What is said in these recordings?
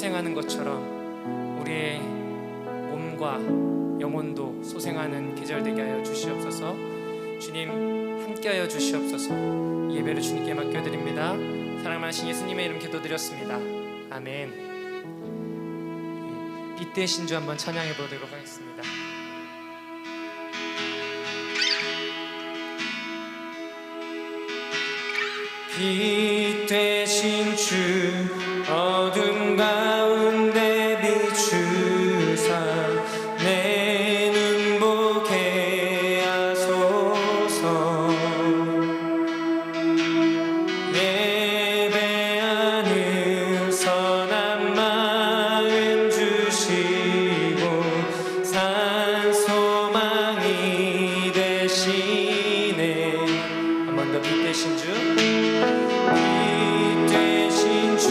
소생하는 것처럼 우리의 몸과 영혼도 소생하는 계절 되게 하여 주시옵소서. 주님 함께하여 주시옵소서. 예배를 주님께 맡겨드립니다. 사랑하신 예수님의 이름 기도드렸습니다. 아멘. 빛 대신 주 한번 찬양해 보도록 하겠습니다. 빛 되신 주 어둠 가운데 비추사 내 눈 보게 하소서. 예배하는 선한 마음 주시고 산 소망이 되시네. 한 번 더 빛 되신 주, 빛 되신 주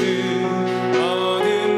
어둠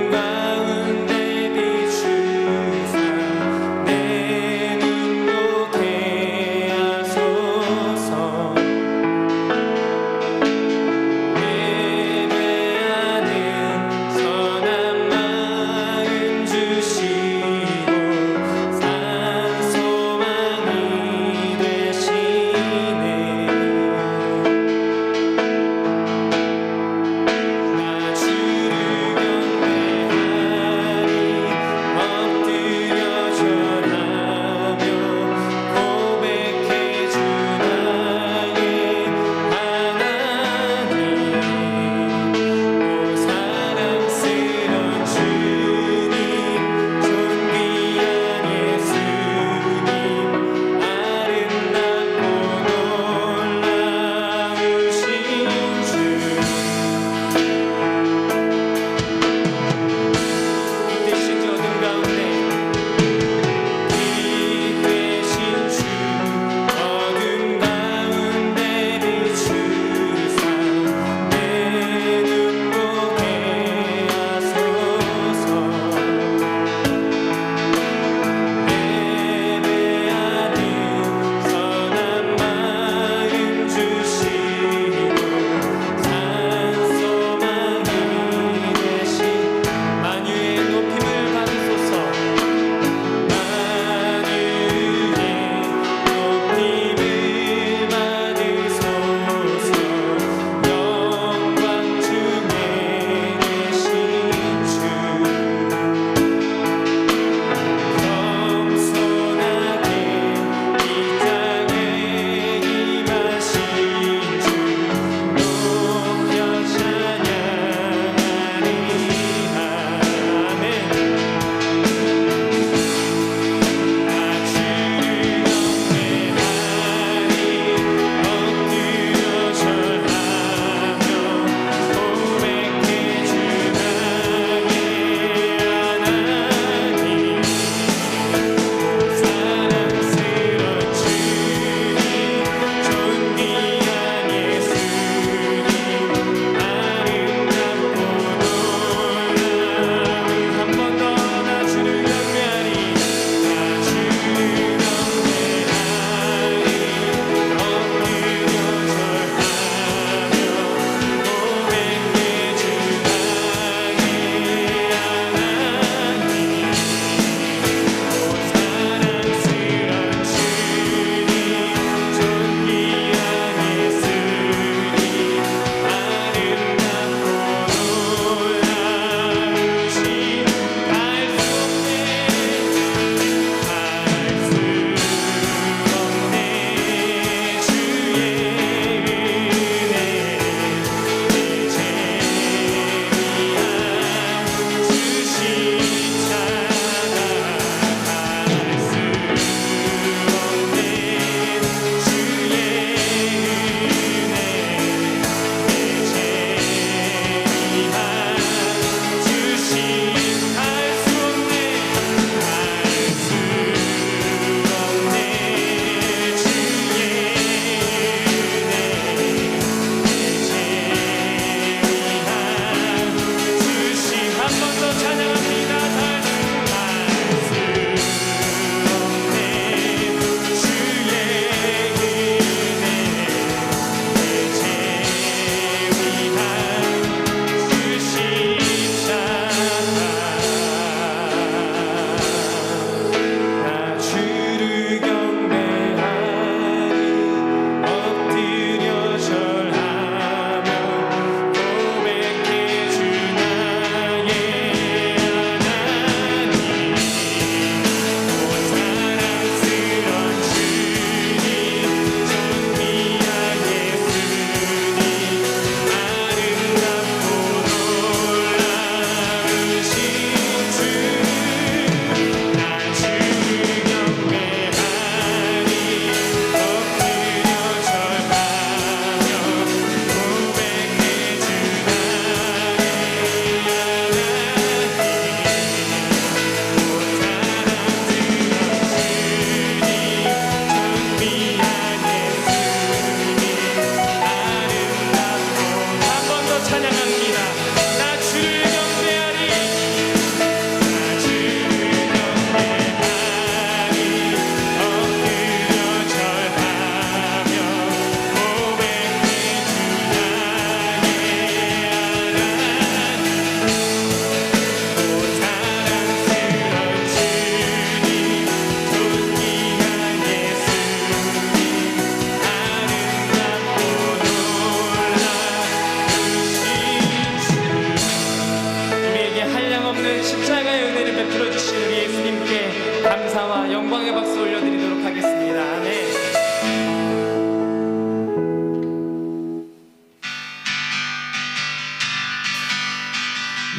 십자가의 은혜를 베풀어 주신 우리 예수님께 감사와 영광의 박수 올려드리도록 하겠습니다. 아멘.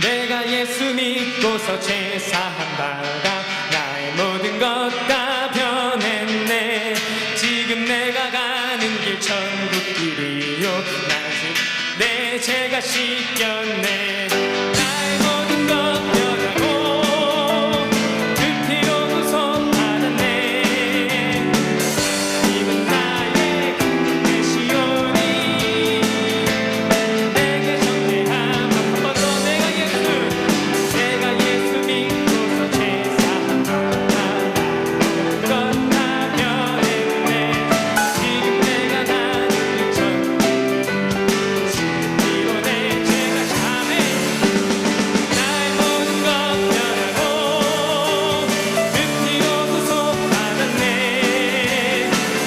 내가 예수 믿고서 죄사함 받아 나의 모든 것 다 변했네. 지금 내가 가는 길 천국길이요 내 죄가 씻겼네. 나의 모든 것 변하고 그 피로 구속 받았네. 하나님은 나의 구주시오니 내게 정죄함 한 번 더 내가 예수 믿고서 죄사함 받아 모든 것 다 변했네. 지금 내가 가는 길 천국 피로 내 죄가 샴해. 나의 모든 것 변하고 그 피로 구속 받았네.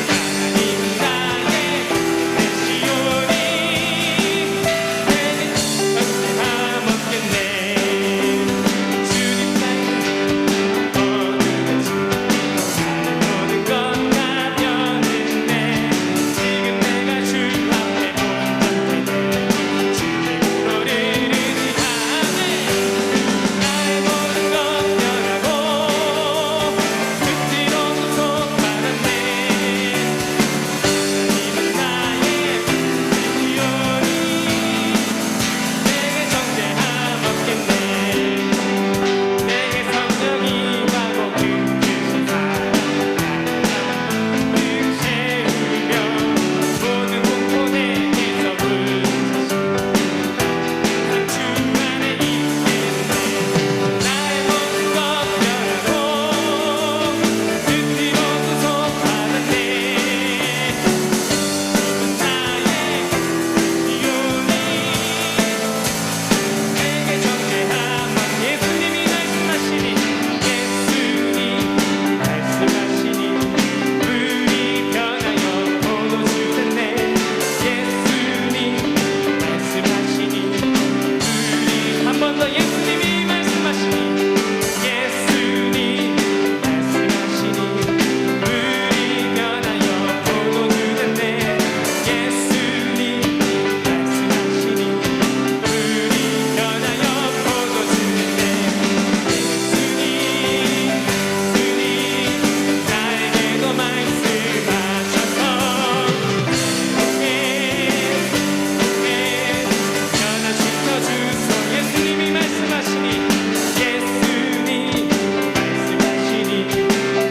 하나님은 나의 구주시오니 내게 정죄함 없겠네. 주님 사랑은 어두워진 모든 것 다 변했네. 지금 내가 주 앞에 온전히 주의 부르르니 아멘. 나의 모든 것 변하고 그 피로 구속 받았네. 하나님은 나의 구주시오니 내게 정죄함 없겠네. 내게 성령이 가고 그주신 사랑 세우며 모든 공포 내게서 부르시고 주 안에 있겠네. 나의 모든 것 변하고 그 피로 구속 받았네. 나의 구주시오니 내게 정죄함 예수님이 말씀하시니 물이 변하여 포도주 됐네. 예수님 말씀하시니 물이 한 번 더 예수님이 말씀하시니 물이 변하여 포도주 됐네. 예수님 말씀하시니 물이 변하여 포도주 됐네. 예수님 나에게도 말씀하셔서 변화시켜 주소. 예수님이 말씀하시니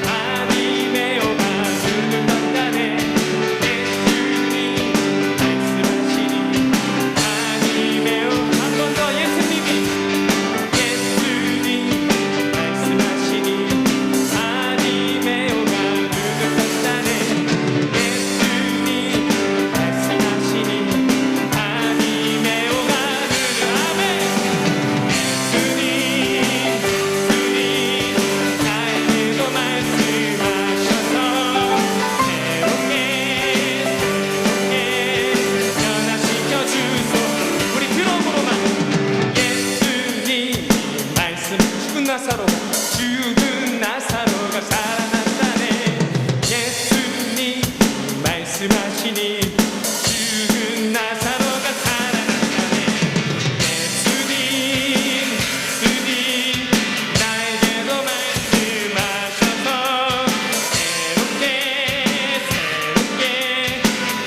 아니 메오가 주는 건다네. 예수님 말씀하시니 아니 메오 한 번 더 예수님 말씀하시니 아니 메오가 주는 건다네. 예수님 말씀하시니 아니 메오가 주는 아멘. 예수님 나에게도 말씀하셔서 새롭게 변화시켜 주소. 우리 드럼으로만 예수님 말씀 죽은 나사로가 살아났다네. 예수님 말씀하시니 죽은 나사로가 살아났다네. 예수님 나에게도 말씀하셔서 새롭게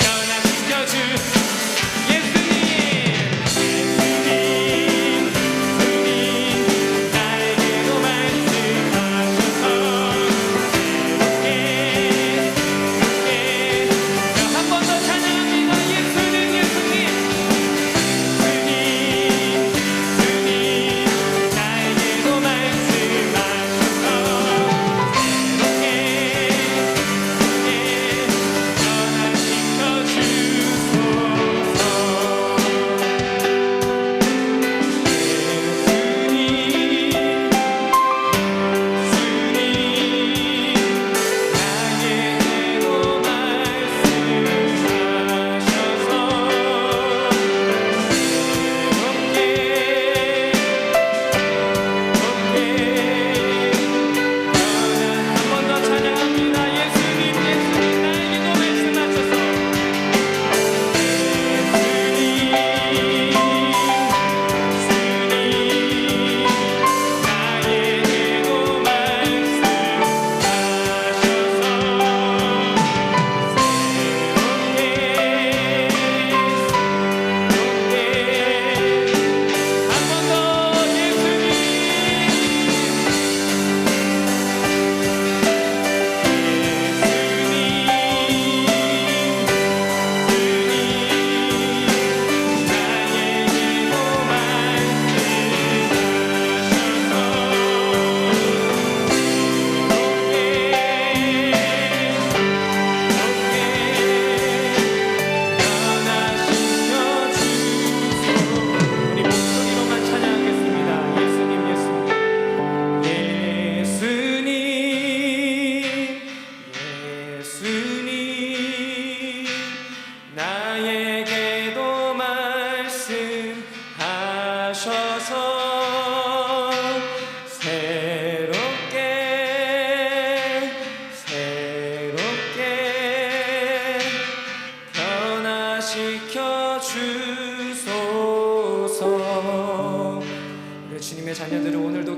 변화시켜 주. 예수님 나에게도 말씀하셔서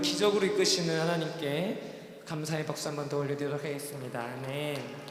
기적으로 이끄시는 하나님께 감사의 박수 한 번 더 올려드리도록 하겠습니다. 아멘.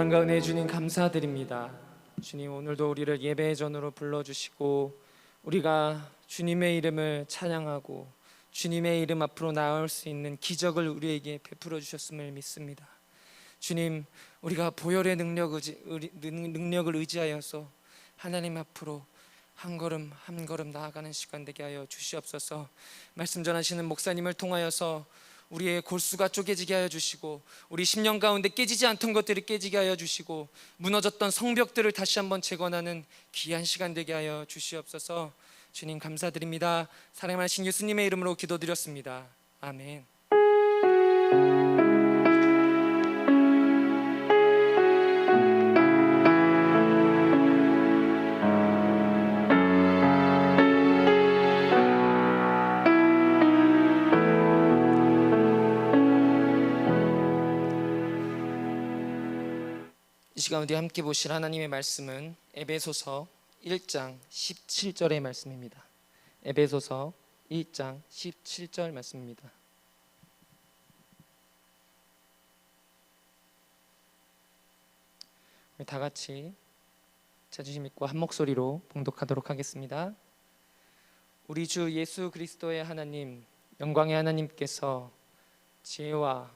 사랑과 은혜 주님 감사드립니다. 주님, 오늘도 우리를 예배의 전으로 불러주시고 우리가 주님의 이름을 찬양하고 주님의 이름 앞으로 나올 수 있는 기적을 우리에게 베풀어 주셨음을 믿습니다. 주님, 우리가 보혈의 능력을 의지하여서 하나님 앞으로 한 걸음 한 걸음 나아가는 시간 되게 하여 주시옵소서. 말씀 전하시는 목사님을 통하여서 우리의 골수가 쪼개지게 하여 주시고 우리 10년 가운데 깨지지 않던 것들이 깨지게 하여 주시고 무너졌던 성벽들을 다시 한번 재건하는 귀한 시간 되게 하여 주시옵소서. 주님 감사드립니다. 사랑하신 예수님의 이름으로 기도드렸습니다. 아멘. 이 시간 우리 함께 보실 하나님의 말씀은 에베소서 1장 17절의 말씀입니다. 에베소서 1장 17절 말씀입니다. 우리 다 같이 자존심 있고 한 목소리로 봉독하도록 하겠습니다. 우리 주 예수 그리스도의 하나님, 영광의 하나님께서 지혜와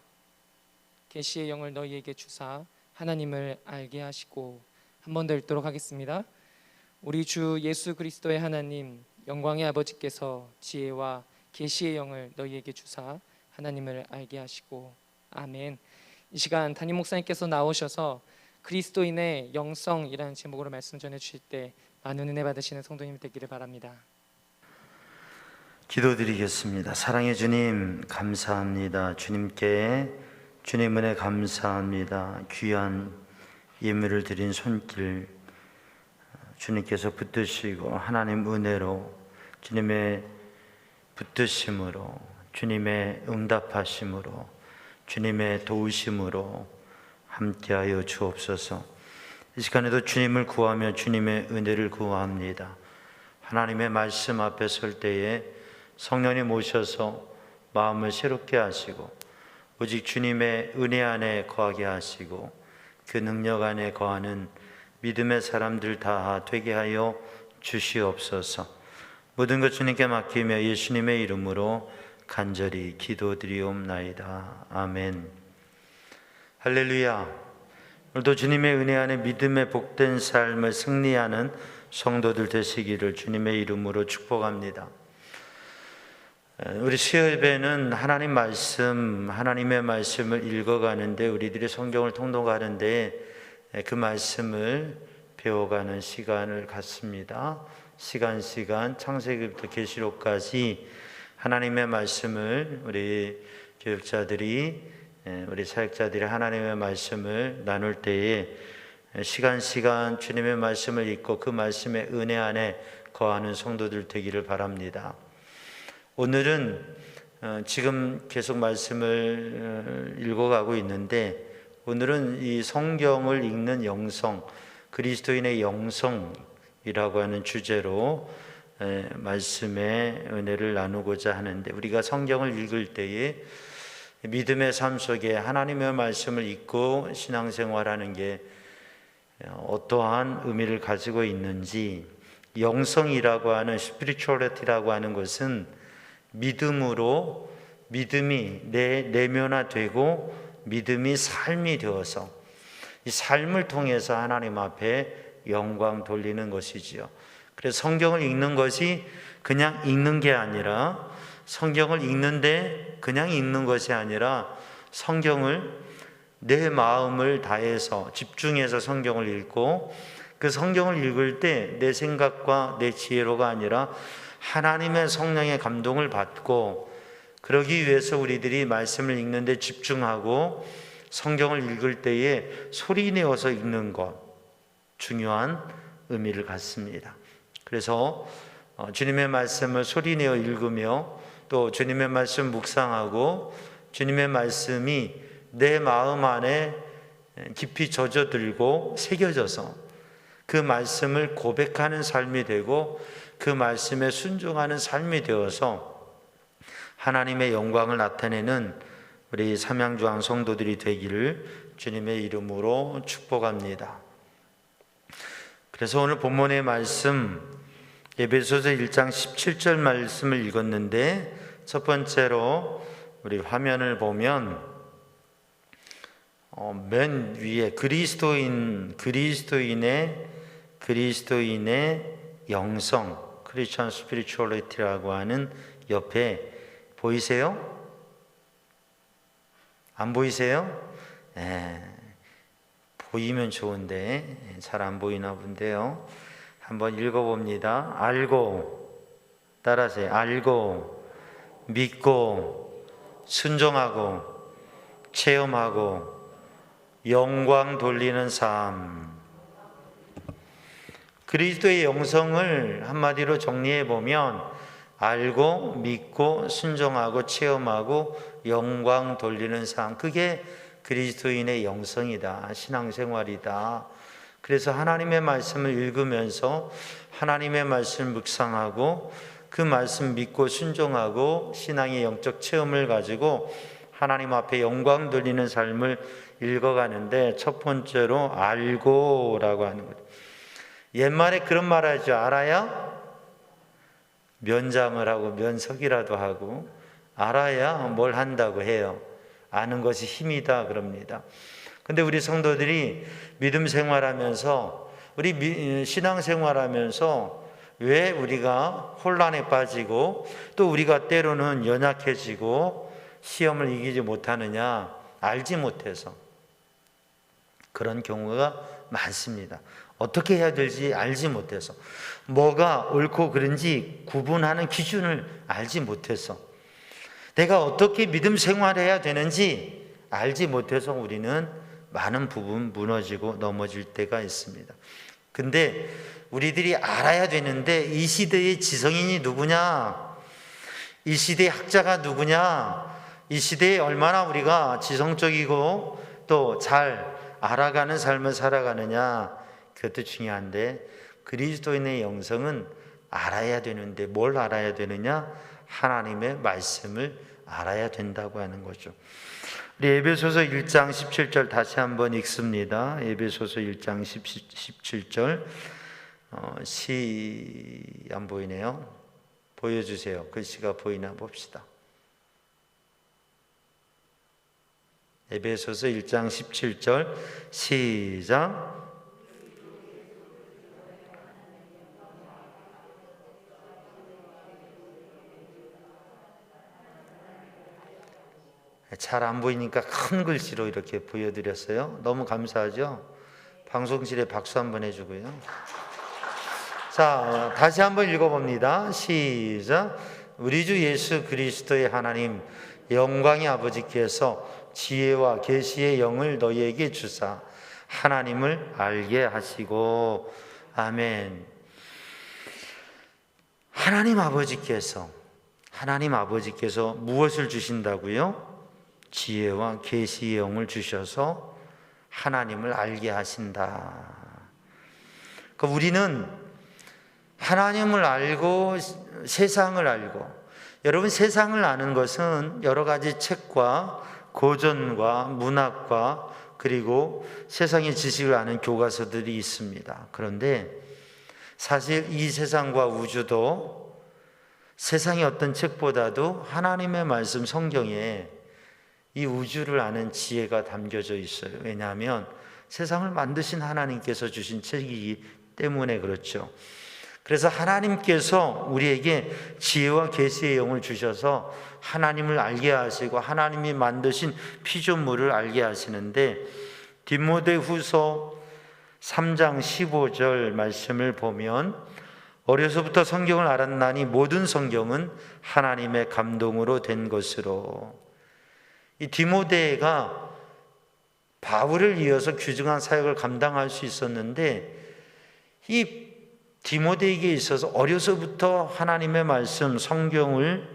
계시의 영을 너희에게 주사 하나님을 알게 하시고, 한 번 더 읽도록 하겠습니다. 우리 주 예수 그리스도의 하나님, 영광의 아버지께서 지혜와 계시의 영을 너희에게 주사 하나님을 알게 하시고. 아멘. 이 시간 담임 목사님께서 나오셔서 그리스도인의 영성이라는 제목으로 말씀 전해 주실 때 많은 은혜 받으시는 성도님 되기를 바랍니다. 기도드리겠습니다. 사랑의 주님, 감사합니다. 주님 은혜 감사합니다. 귀한 예물을 드린 손길 주님께서 붙드시고 하나님 은혜로 주님의 붙드심으로 주님의 응답하심으로 주님의 도우심으로 함께하여 주옵소서. 이 시간에도 주님을 구하며 주님의 은혜를 구합니다. 하나님의 말씀 앞에 설 때에 성령님 오셔서 마음을 새롭게 하시고 오직 주님의 은혜 안에 거하게 하시고 그 능력 안에 거하는 믿음의 사람들 다 되게 하여 주시옵소서. 모든 것 주님께 맡기며 예수님의 이름으로 간절히 기도드리옵나이다. 아멘. 할렐루야. 오늘도 주님의 은혜 안에 믿음의 복된 삶을 승리하는 성도들 되시기를 주님의 이름으로 축복합니다. 우리 수요예배는 하나님의 말씀을 읽어가는데, 우리들이 성경을 통독하는데 그 말씀을 배워가는 시간을 갖습니다. 시간 창세기부터 계시록까지 하나님의 말씀을 우리 교육자들이, 우리 사역자들이 하나님의 말씀을 나눌 때에 시간 주님의 말씀을 읽고 그 말씀의 은혜 안에 거하는 성도들 되기를 바랍니다. 오늘은 지금 계속 말씀을 읽어가고 있는데, 오늘은 이 성경을 읽는 영성, 그리스도인의 영성이라고 하는 주제로 말씀의 은혜를 나누고자 하는데, 우리가 성경을 읽을 때에 믿음의 삶 속에 하나님의 말씀을 읽고 신앙생활하는 게 어떠한 의미를 가지고 있는지, 영성이라고 하는 스피리추얼리티라고 하는 것은 믿음이 내면화되고 믿음이 삶이 되어서 이 삶을 통해서 하나님 앞에 영광 돌리는 것이지요. 그래서 성경을 읽는 것이 그냥 읽는 게 아니라, 성경을 읽는데 그냥 읽는 것이 아니라, 성경을 내 마음을 다해서 집중해서 성경을 읽고, 그 성경을 읽을 때 내 생각과 내 지혜로가 아니라 하나님의 성령의 감동을 받고, 그러기 위해서 우리들이 말씀을 읽는데 집중하고 성경을 읽을 때에 소리내어서 읽는 것, 중요한 의미를 갖습니다. 그래서 주님의 말씀을 소리내어 읽으며 또 주님의 말씀 묵상하고 주님의 말씀이 내 마음 안에 깊이 젖어들고 새겨져서 그 말씀을 고백하는 삶이 되고 그 말씀에 순종하는 삶이 되어서 하나님의 영광을 나타내는 우리 삼양조항 성도들이 되기를 주님의 이름으로 축복합니다. 그래서 오늘 본문의 말씀 에베소서 1장 17절 말씀을 읽었는데, 첫 번째로 우리 화면을 보면 맨 위에 그리스도인의 영성, 크리스천 스피리추얼리티라고 하는 옆에 보이세요? 안 보이세요? 보이면 좋은데 잘 안 보이나 본데요. 한번 읽어봅니다. 알고, 따라하세요. 알고, 믿고, 순종하고, 체험하고, 영광 돌리는 삶. 그리스도의 영성을 한마디로 정리해 보면 알고, 믿고, 순종하고, 체험하고, 영광 돌리는 삶. 그게 그리스도인의 영성이다. 신앙생활이다. 그래서 하나님의 말씀을 읽으면서 하나님의 말씀을 묵상하고 그 말씀 믿고 순종하고 신앙의 영적 체험을 가지고 하나님 앞에 영광 돌리는 삶을 읽어가는데, 첫 번째로 알고라고 하는 거죠. 옛말에 그런 말 하죠. 알아야 면장을 하고 면석이라도 하고, 알아야 뭘 한다고 해요. 아는 것이 힘이다 그럽니다. 근데 우리 성도들이 믿음 생활하면서, 우리 신앙 생활하면서 왜 우리가 혼란에 빠지고 또 우리가 때로는 연약해지고 시험을 이기지 못하느냐? 알지 못해서 그런 경우가 많습니다. 어떻게 해야 될지 알지 못해서, 뭐가 옳고 그른지 구분하는 기준을 알지 못해서, 내가 어떻게 믿음 생활해야 되는지 알지 못해서 우리는 많은 부분 무너지고 넘어질 때가 있습니다. 근데 우리들이 알아야 되는데, 이 시대의 지성인이 누구냐? 이 시대의 학자가 누구냐? 이 시대에 얼마나 우리가 지성적이고 또 잘 알아가는 삶을 살아가느냐? 그것도 중요한데, 그리스도인의 영성은 알아야 되는데 뭘 알아야 되느냐? 하나님의 말씀을 알아야 된다고 하는 거죠. 우리 에베소서 1장 17절 다시 한번 읽습니다. 에베소서 1장 17절 시 안 보이네요. 보여주세요. 글씨가 보이나 봅시다. 에베소서 1장 17절 시작. 잘 안 보이니까 큰 글씨로 이렇게 보여드렸어요. 너무 감사하죠? 방송실에 박수 한번 해주고요. 자, 다시 한번 읽어봅니다. 시작. 우리 주 예수 그리스도의 하나님 영광의 아버지께서 지혜와 계시의 영을 너희에게 주사 하나님을 알게 하시고. 아멘. 하나님 아버지께서 무엇을 주신다고요? 지혜와 계시의 영을 주셔서 하나님을 알게 하신다. 그러니까 우리는 하나님을 알고 세상을 알고, 여러분 세상을 아는 것은 여러 가지 책과 고전과 문학과 그리고 세상의 지식을 아는 교과서들이 있습니다. 그런데 사실 이 세상과 우주도 세상의 어떤 책보다도 하나님의 말씀 성경에 이 우주를 아는 지혜가 담겨져 있어요. 왜냐하면 세상을 만드신 하나님께서 주신 책이기 때문에 그렇죠. 그래서 하나님께서 우리에게 지혜와 계시의 영을 주셔서 하나님을 알게 하시고 하나님이 만드신 피조물을 알게 하시는데, 디모데후서 3장 15절 말씀을 보면 어려서부터 성경을 알았나니 모든 성경은 하나님의 감동으로 된 것으로. 이 디모데가 바울을 이어서 귀중한 사역을 감당할 수 있었는데, 이 디모데에게 있어서 어려서부터 하나님의 말씀 성경을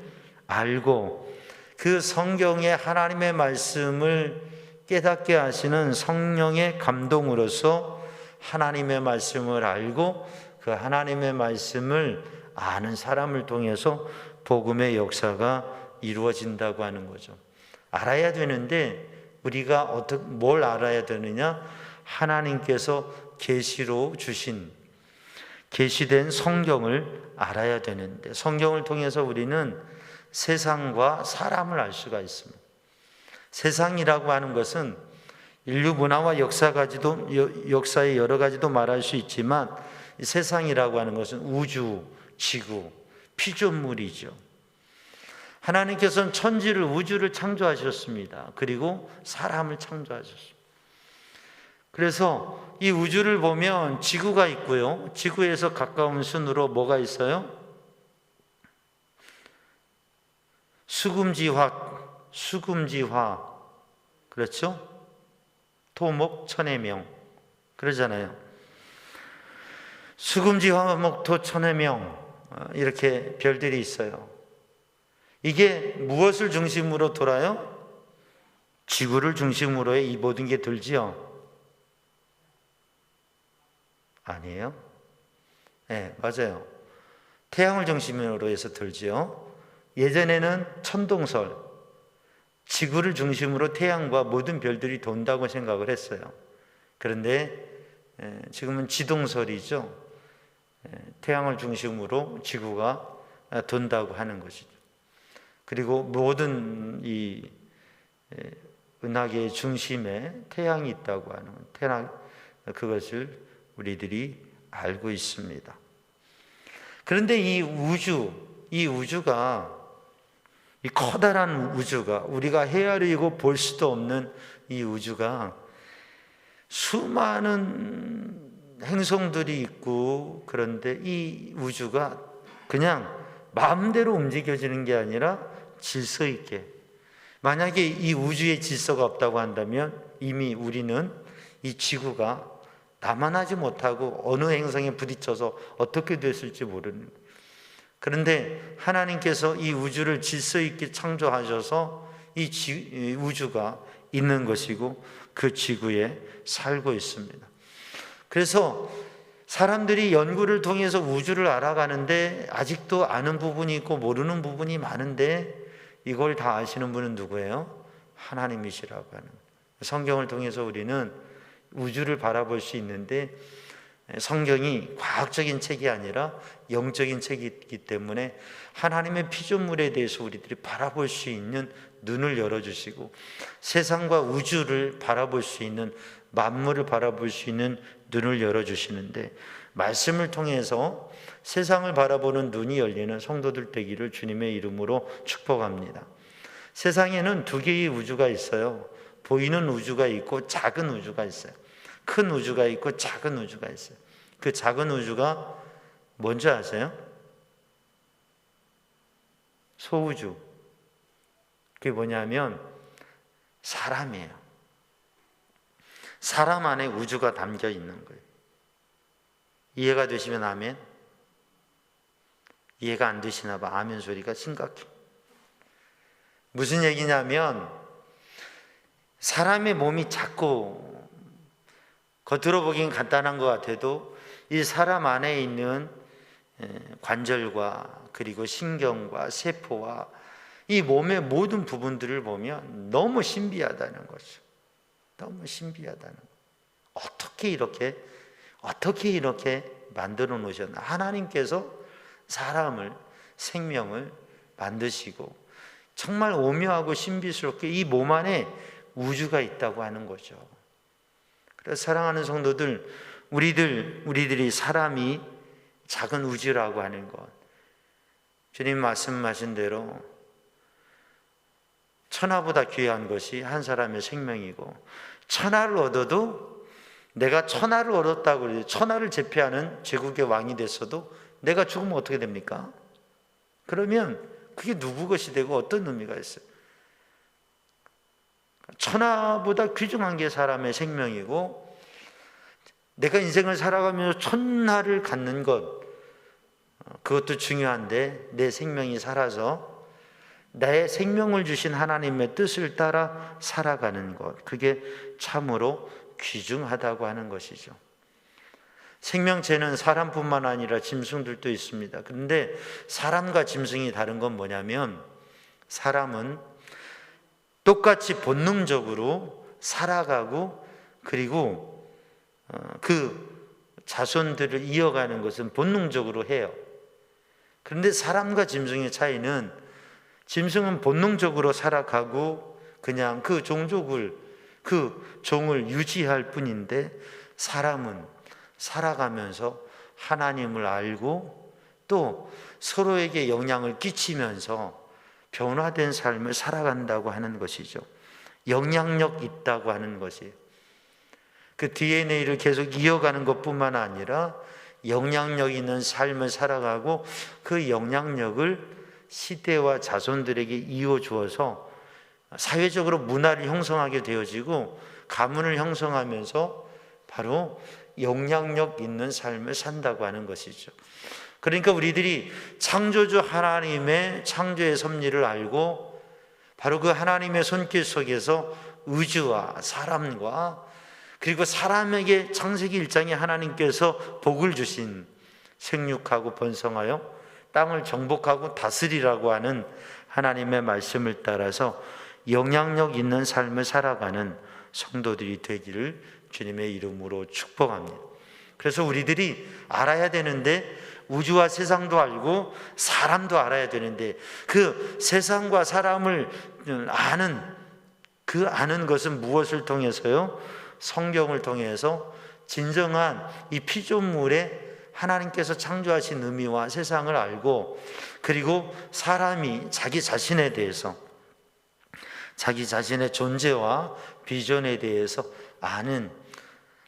알고 그 성경의 하나님의 말씀을 깨닫게 하시는 성령의 감동으로서 하나님의 말씀을 알고 그 하나님의 말씀을 아는 사람을 통해서 복음의 역사가 이루어진다고 하는 거죠. 알아야 되는데 우리가 뭘 알아야 되느냐? 하나님께서 계시로 주신 계시된 성경을 알아야 되는데, 성경을 통해서 우리는 세상과 사람을 알 수가 있습니다. 세상이라고 하는 것은 인류 문화와 역사의 여러 가지도 말할 수 있지만, 이 세상이라고 하는 것은 우주, 지구, 피조물이죠. 하나님께서는 천지를, 우주를 창조하셨습니다. 그리고 사람을 창조하셨습니다. 그래서 이 우주를 보면 지구가 있고요, 지구에서 가까운 순으로 뭐가 있어요? 수금지화, 그렇죠? 토목 천의 명, 그러잖아요. 수금지화목토 천의 명, 이렇게 별들이 있어요. 이게 무엇을 중심으로 돌아요? 지구를 중심으로 이 모든 게 돌지요? 아니에요? 네, 맞아요. 태양을 중심으로 해서 돌지요. 예전에는 천동설, 지구를 중심으로 태양과 모든 별들이 돈다고 생각을 했어요. 그런데 지금은 지동설이죠. 태양을 중심으로 지구가 돈다고 하는 것이죠. 그리고 모든 이 은하계의 중심에 태양이 있다고 하는 그것을 우리들이 알고 있습니다. 그런데 이 우주가, 이 커다란 우주가, 우리가 헤아리고 볼 수도 없는 이 우주가 수많은 행성들이 있고, 그런데 이 우주가 그냥 마음대로 움직여지는 게 아니라 질서 있게, 만약에 이 우주에 질서가 없다고 한다면 이미 우리는 이 지구가 남아나지 못하고 어느 행성에 부딪혀서 어떻게 됐을지 모르는. 그런데 하나님께서 이 우주를 질서 있게 창조하셔서 이 우주가 있는 것이고 그 지구에 살고 있습니다. 그래서 사람들이 연구를 통해서 우주를 알아가는데 아직도 아는 부분이 있고 모르는 부분이 많은데, 이걸 다 아시는 분은 누구예요? 하나님이시라고 하는. 성경을 통해서 우리는 우주를 바라볼 수 있는데, 성경이 과학적인 책이 아니라 영적인 책이기 때문에 하나님의 피조물에 대해서 우리들이 바라볼 수 있는 눈을 열어주시고, 세상과 우주를 바라볼 수 있는, 만물을 바라볼 수 있는 눈을 열어주시는데, 말씀을 통해서 세상을 바라보는 눈이 열리는 성도들 되기를 주님의 이름으로 축복합니다. 세상에는 두 개의 우주가 있어요. 보이는 우주가 있고 작은 우주가 있어요. 큰 우주가 있고 작은 우주가 있어요. 그 작은 우주가 뭔지 아세요? 소우주. 그게 뭐냐면 사람이에요. 사람 안에 우주가 담겨 있는 거예요. 이해가 되시면 아멘. 이해가 안 되시나 봐. 아멘 소리가 심각해. 무슨 얘기냐면, 사람의 몸이 작고 겉으로 보기엔 간단한 것 같아도 이 사람 안에 있는 관절과 그리고 신경과 세포와 이 몸의 모든 부분들을 보면 너무 신비하다는 거죠. 너무 신비하다는 거예요. 어떻게 이렇게 만들어 놓으셨나? 하나님께서 사람을, 생명을 만드시고 정말 오묘하고 신비스럽게 이 몸 안에 우주가 있다고 하는 거죠. 그래서 사랑하는 성도들, 우리들이 사람이 작은 우주라고 하는 것, 주님 말씀하신 대로 천하보다 귀한 것이 한 사람의 생명이고, 천하를 얻어도, 내가 천하를 얻었다고 해서 천하를 제패하는 제국의 왕이 됐어도 내가 죽으면 어떻게 됩니까? 그러면 그게 누구 것이 되고 어떤 의미가 있어요? 천하보다 귀중한 게 사람의 생명이고, 내가 인생을 살아가면서 천하를 갖는 것, 그것도 중요한데 내 생명이 살아서 나의 생명을 주신 하나님의 뜻을 따라 살아가는 것, 그게 참으로 귀중하다고 하는 것이죠. 생명체는 사람뿐만 아니라 짐승들도 있습니다. 그런데 사람과 짐승이 다른 건 뭐냐면, 사람은 똑같이 본능적으로 살아가고 그리고 그 자손들을 이어가는 것은 본능적으로 해요. 그런데 사람과 짐승의 차이는 짐승은 본능적으로 살아가고 그냥 그 종족을 그 종을 유지할 뿐인데 사람은 살아가면서 하나님을 알고 또 서로에게 영향을 끼치면서 변화된 삶을 살아간다고 하는 것이죠. 영향력 있다고 하는 것이에요. 그 DNA를 계속 이어가는 것뿐만 아니라 영향력 있는 삶을 살아가고 그 영향력을 시대와 자손들에게 이어주어서 사회적으로 문화를 형성하게 되어지고 가문을 형성하면서 바로 영향력 있는 삶을 산다고 하는 것이죠. 그러니까 우리들이 창조주 하나님의 창조의 섭리를 알고 바로 그 하나님의 손길 속에서 우주와 사람과 그리고 사람에게 창세기 1장에 하나님께서 복을 주신 생육하고 번성하여 땅을 정복하고 다스리라고 하는 하나님의 말씀을 따라서 영향력 있는 삶을 살아가는 성도들이 되기를 주님의 이름으로 축복합니다. 그래서 우리들이 알아야 되는데 우주와 세상도 알고 사람도 알아야 되는데 그 세상과 사람을 아는 것은 무엇을 통해서요? 성경을 통해서 진정한 이 피조물의 하나님께서 창조하신 의미와 세상을 알고 그리고 사람이 자기 자신에 대해서 자기 자신의 존재와 비전에 대해서 아는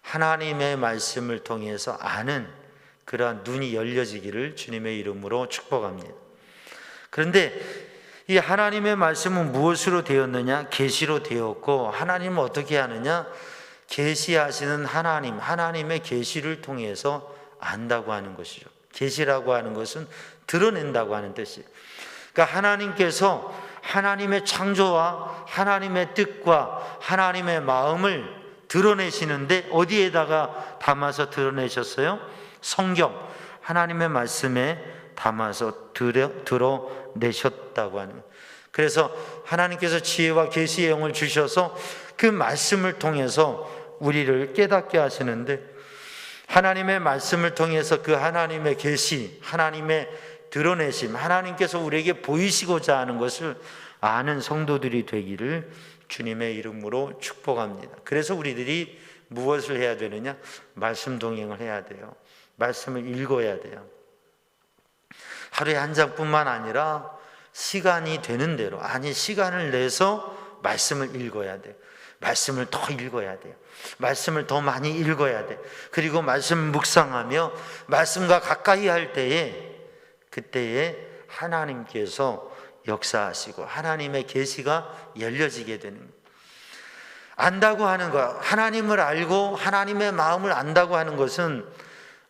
하나님의 말씀을 통해서 아는 그러한 눈이 열려지기를 주님의 이름으로 축복합니다. 그런데 이 하나님의 말씀은 무엇으로 되었느냐? 계시로 되었고 하나님은 어떻게 하느냐? 계시하시는 하나님의 계시를 통해서 안다고 하는 것이죠. 계시라고 하는 것은 드러낸다고 하는 뜻이에요. 그러니까 하나님께서 하나님의 창조와 하나님의 뜻과 하나님의 마음을 드러내시는데 어디에다가 담아서 드러내셨어요? 성경, 하나님의 말씀에 담아서 드러내셨다고 하는 거예요. 그래서 하나님께서 지혜와 계시의 영을 주셔서 그 말씀을 통해서 우리를 깨닫게 하시는데 하나님의 말씀을 통해서 그 하나님의 계시, 하나님의 드러내심, 하나님께서 우리에게 보이시고자 하는 것을 아는 성도들이 되기를 주님의 이름으로 축복합니다. 그래서 우리들이 무엇을 해야 되느냐? 말씀 동행을 해야 돼요. 말씀을 읽어야 돼요. 하루에 한 장뿐만 아니라 시간이 되는 대로, 시간을 내서 말씀을 읽어야 돼요. 말씀을 더 읽어야 돼요. 말씀을 더 많이 읽어야 돼. 그리고 말씀을 묵상하며 말씀과 가까이 할 때에 그때에 하나님께서 역사하시고 하나님의 계시가 열려지게 되는 거예요. 안다고 하는 것, 하나님을 알고 하나님의 마음을 안다고 하는 것은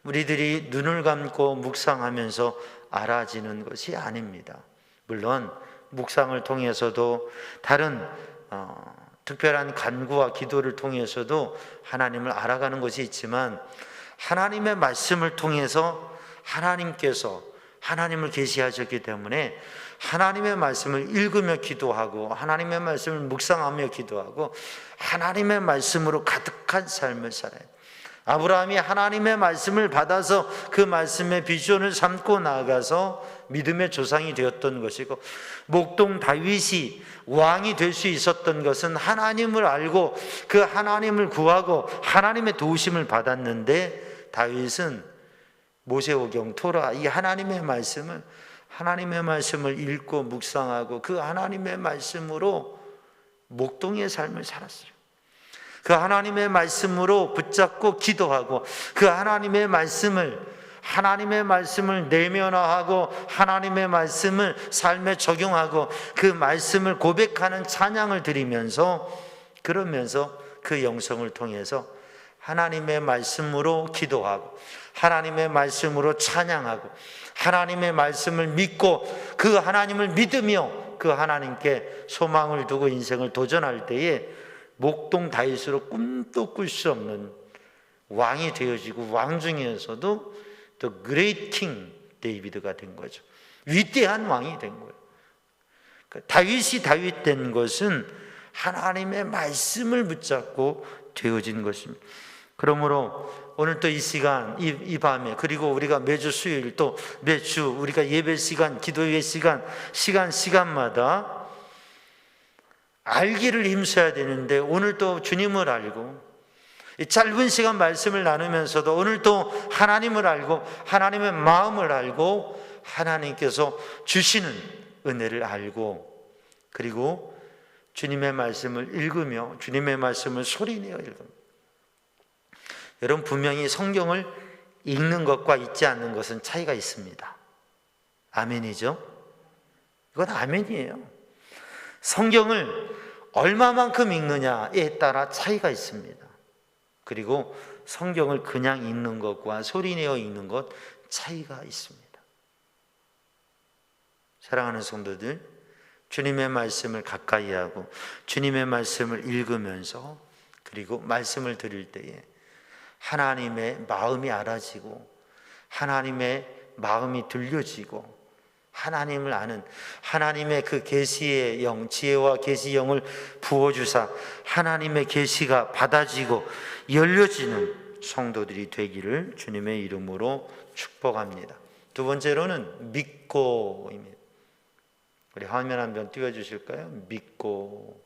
우리들이 눈을 감고 묵상하면서 알아지는 것이 아닙니다. 물론 묵상을 통해서도 다른 특별한 간구와 기도를 통해서도 하나님을 알아가는 것이 있지만 하나님의 말씀을 통해서 하나님께서 하나님을 계시하셨기 때문에 하나님의 말씀을 읽으며 기도하고 하나님의 말씀을 묵상하며 기도하고 하나님의 말씀으로 가득한 삶을 살아요. 아브라함이 하나님의 말씀을 받아서 그 말씀의 비전을 삼고 나아가서 믿음의 조상이 되었던 것이고 목동 다윗이 왕이 될 수 있었던 것은 하나님을 알고 그 하나님을 구하고 하나님의 도우심을 받았는데 다윗은 모세오경 토라 이 하나님의 말씀을 읽고 묵상하고 그 하나님의 말씀으로 목동의 삶을 살았어요. 그 하나님의 말씀으로 붙잡고 기도하고 그 하나님의 말씀을 내면화하고 하나님의 말씀을 삶에 적용하고 그 말씀을 고백하는 찬양을 드리면서 그러면서 그 영성을 통해서 하나님의 말씀으로 기도하고 하나님의 말씀으로 찬양하고 하나님의 말씀을 믿고 그 하나님을 믿으며 그 하나님께 소망을 두고 인생을 도전할 때에 목동 다윗으로 꿈도 꿀 수 없는 왕이 되어지고 왕 중에서도 The Great King 데이비드가 된 거죠. 위대한 왕이 된 거예요. 다윗이 다윗 된 것은 하나님의 말씀을 붙잡고 되어진 것입니다. 그러므로 오늘 또 이 시간, 이 밤에, 그리고 우리가 매주 수요일 또 매주 우리가 예배 시간, 기도의 시간, 시간마다 알기를 힘써야 되는데, 오늘 또 주님을 알고 이 짧은 시간 말씀을 나누면서도 오늘 또 하나님을 알고 하나님의 마음을 알고 하나님께서 주시는 은혜를 알고, 그리고 주님의 말씀을 읽으며 주님의 말씀을 소리내어 읽습니다. 여러분, 분명히 성경을 읽는 것과 읽지 않는 것은 차이가 있습니다. 아멘이죠? 이건 아멘이에요. 성경을 얼마만큼 읽느냐에 따라 차이가 있습니다. 그리고 성경을 그냥 읽는 것과 소리내어 읽는 것 차이가 있습니다. 사랑하는 성도들, 주님의 말씀을 가까이 하고 주님의 말씀을 읽으면서, 그리고 말씀을 들을 때에 하나님의 마음이 알아지고 하나님의 마음이 들려지고 하나님을 아는 하나님의 그 계시의 영, 지혜와 계시 영을 부어주사 하나님의 계시가 받아지고 열려지는 성도들이 되기를 주님의 이름으로 축복합니다. 두 번째로는 믿고입니다. 우리 화면 한번 띄워주실까요? 믿고.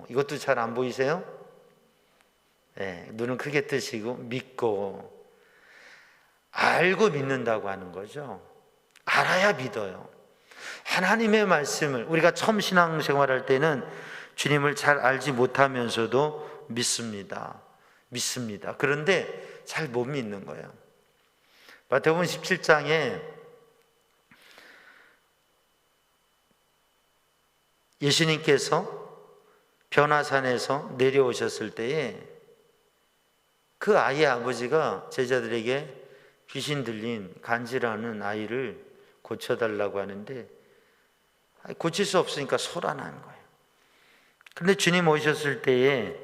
이것도 잘 안 보이세요? 네, 눈은 크게 뜨시고. 믿고, 알고 믿는다고 하는 거죠. 알아야 믿어요. 하나님의 말씀을 우리가 처음 신앙생활할 때는 주님을 잘 알지 못하면서도 믿습니다. 그런데 잘 못 믿는 거예요. 마태복음 17장에 예수님께서 변화산에서 내려오셨을 때에 그 아이의 아버지가 제자들에게 귀신 들린 간질하는 아이를 고쳐달라고 하는데 고칠 수 없으니까 소란하는 거예요. 그런데 주님 오셨을 때에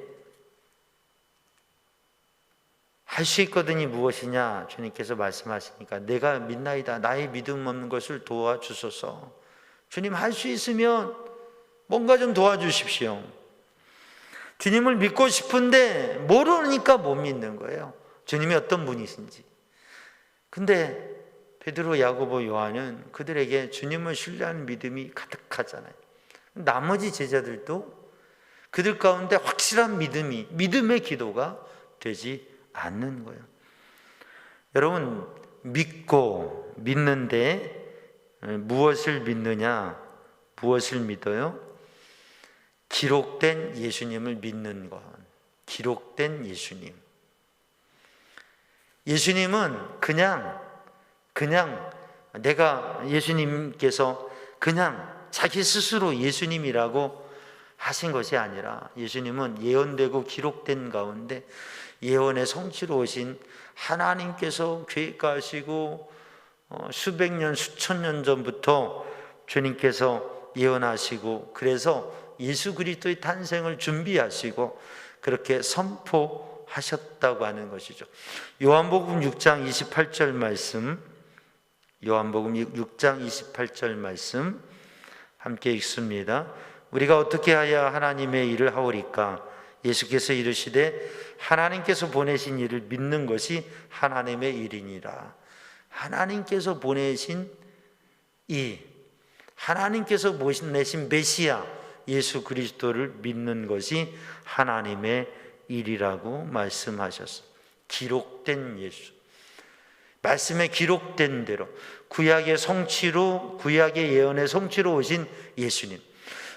할 수 있거든이 무엇이냐 주님께서 말씀하시니까 내가 믿나이다. 나의 믿음 없는 것을 도와주소서. 주님, 할 수 있으면 뭔가 좀 도와주십시오. 주님을 믿고 싶은데 모르니까 못 믿는 거예요. 주님이 어떤 분이신지. 근데 베드로, 야고보, 요한은 그들에게 주님을 신뢰하는 믿음이 가득하잖아요. 나머지 제자들도 그들 가운데 확실한 믿음의 기도가 되지 않는 거예요. 여러분, 믿고 믿는데 무엇을 믿느냐? 무엇을 믿어요? 기록된 예수님을 믿는 것. 기록된 예수님. 예수님은 그냥 내가 예수님께서 그냥 자기 스스로 예수님이라고 하신 것이 아니라 예수님은 예언되고 기록된 가운데 예언의 성취로 오신 하나님께서 계획하시고 수백 년, 수천 년 전부터 주님께서 예언하시고, 그래서 예수 그리스도의 탄생을 준비하시고 그렇게 선포하셨다고 하는 것이죠. 요한복음 6장 28절 말씀, 요한복음 6장 28절 말씀 함께 읽습니다. 우리가 어떻게 하여 하나님의 일을 하오리까? 예수께서 이르시되 하나님께서 보내신 일을 믿는 것이 하나님의 일이니라. 하나님께서 보내신 하나님께서 보내신 메시아 예수 그리스도를 믿는 것이 하나님의 일이라고 말씀하셨습니다. 기록된 예수, 말씀에 기록된 대로 구약의 성취로, 구약의 예언의 성취로 오신 예수님.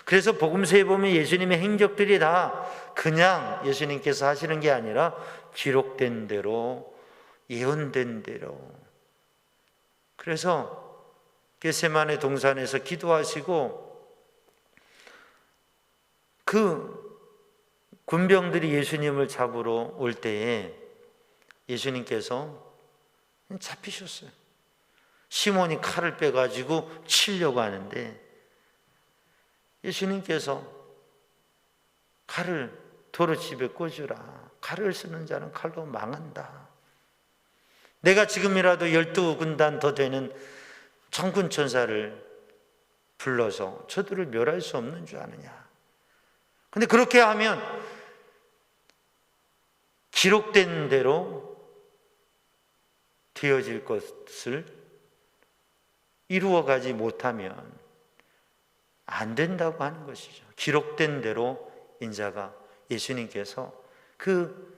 그래서 복음서에 보면 예수님의 행적들이 다 그냥 예수님께서 하시는 게 아니라 기록된 대로, 예언된 대로. 그래서 겟세마네 동산에서 기도하시고 그 군병들이 예수님을 잡으러 올 때에 예수님께서 잡히셨어요. 시몬이 칼을 빼가지고 치려고 하는데 예수님께서 칼을 도로집에 꽂으라. 칼을 쓰는 자는 칼로 망한다. 내가 지금이라도 12군단 더 되는 천군천사를 불러서 저들을 멸할 수 없는 줄 아느냐. 근데 그렇게 하면 기록된 대로 되어질 것을 이루어가지 못하면 안 된다고 하는 것이죠. 기록된 대로 인자가 예수님께서 그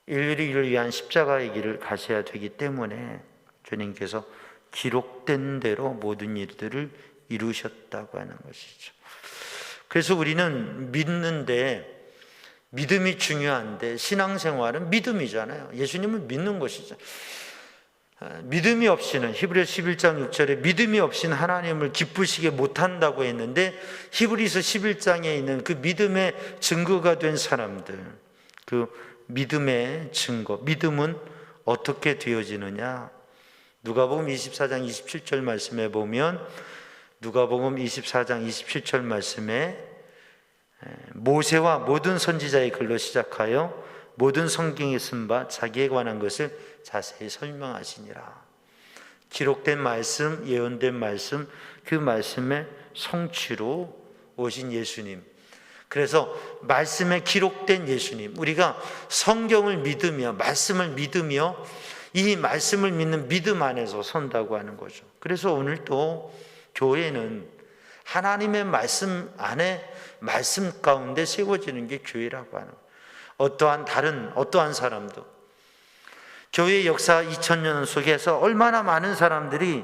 인류를 위한 십자가의 길을 가셔야 되기 때문에 주님께서 기록된 대로 모든 일들을 이루셨다고 하는 것이죠. 그래서 우리는 믿는데, 믿음이 중요한데 신앙생활은 믿음이잖아요. 예수님을 믿는 것이죠. 믿음이 없이는, 히브리서 11장 6절에 믿음이 없이는 하나님을 기쁘시게 못한다고 했는데, 히브리서 11장에 있는 그 믿음의 증거가 된 사람들, 그 믿음의 증거, 믿음은 어떻게 되어지느냐? 누가복음 24장 27절 말씀에 보면, 누가복음 24장 27절 말씀에 모세와 모든 선지자의 글로 시작하여 모든 성경에 쓴 바 자기에 관한 것을 자세히 설명하시니라. 기록된 말씀, 예언된 말씀, 그 말씀의 성취로 오신 예수님. 그래서 말씀에 기록된 예수님, 우리가 성경을 믿으며 말씀을 믿으며 이 말씀을 믿는 믿음 안에서 선다고 하는 거죠. 그래서 오늘 또 교회는 하나님의 말씀 안에, 말씀 가운데 세워지는 게 교회라고 하는 거예요. 어떠한 사람도, 교회의 역사 2000년 속에서 얼마나 많은 사람들이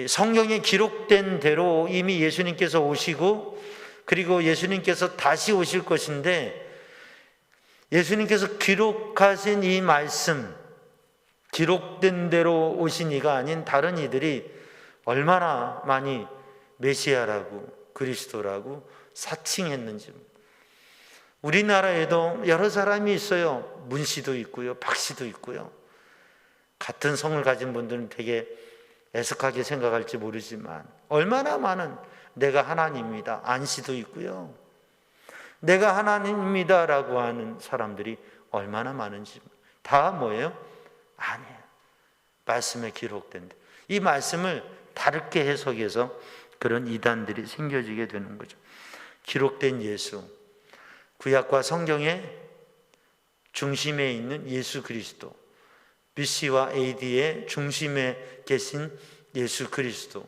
성경에 기록된 대로 이미 예수님께서 오시고, 그리고 예수님께서 다시 오실 것인데, 예수님께서 기록하신 이 말씀, 기록된 대로 오신 이가 아닌 다른 이들이 얼마나 많이 메시아라고, 그리스도라고 사칭했는지. 우리나라에도 여러 사람이 있어요. 문 씨도 있고요, 박 씨도 있고요. 같은 성을 가진 분들은 되게 애석하게 생각할지 모르지만 얼마나 많은, 내가 하나님입니다, 안 씨도 있고요. 내가 하나님입니다라고 하는 사람들이 얼마나 많은지. 다 뭐예요? 아니에요. 말씀에 기록된 이 말씀을 다르게 해석해서 그런 이단들이 생겨지게 되는 거죠. 기록된 예수, 구약과 성경의 중심에 있는 예수 그리스도, BC와 AD의 중심에 계신 예수 그리스도,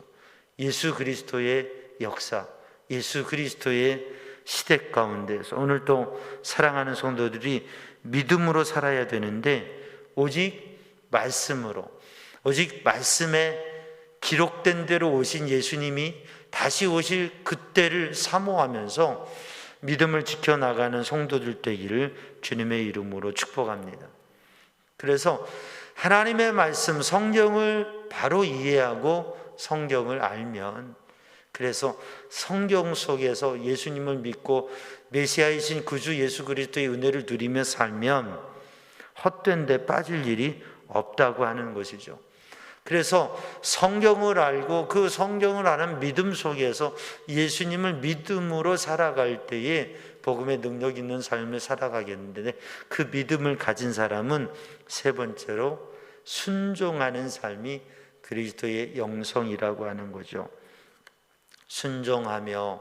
예수 그리스도의 역사, 예수 그리스도의 시대 가운데서 오늘 또 사랑하는 성도들이 믿음으로 살아야 되는데, 오직 말씀으로, 오직 말씀에 기록된 대로 오신 예수님이 다시 오실 그때를 사모하면서 믿음을 지켜나가는 성도들 되기를 주님의 이름으로 축복합니다. 그래서 하나님의 말씀, 성경을 바로 이해하고 성경을 알면, 그래서 성경 속에서 예수님을 믿고 메시아이신 구주 예수 그리스도의 은혜를 누리며 살면 헛된 데 빠질 일이 없다고 하는 것이죠. 그래서 성경을 알고 그 성경을 아는 믿음 속에서 예수님을 믿음으로 살아갈 때에 복음의 능력 있는 삶을 살아가겠는데, 그 믿음을 가진 사람은 세 번째로 순종하는 삶이 그리스도의 영성이라고 하는 거죠. 순종하며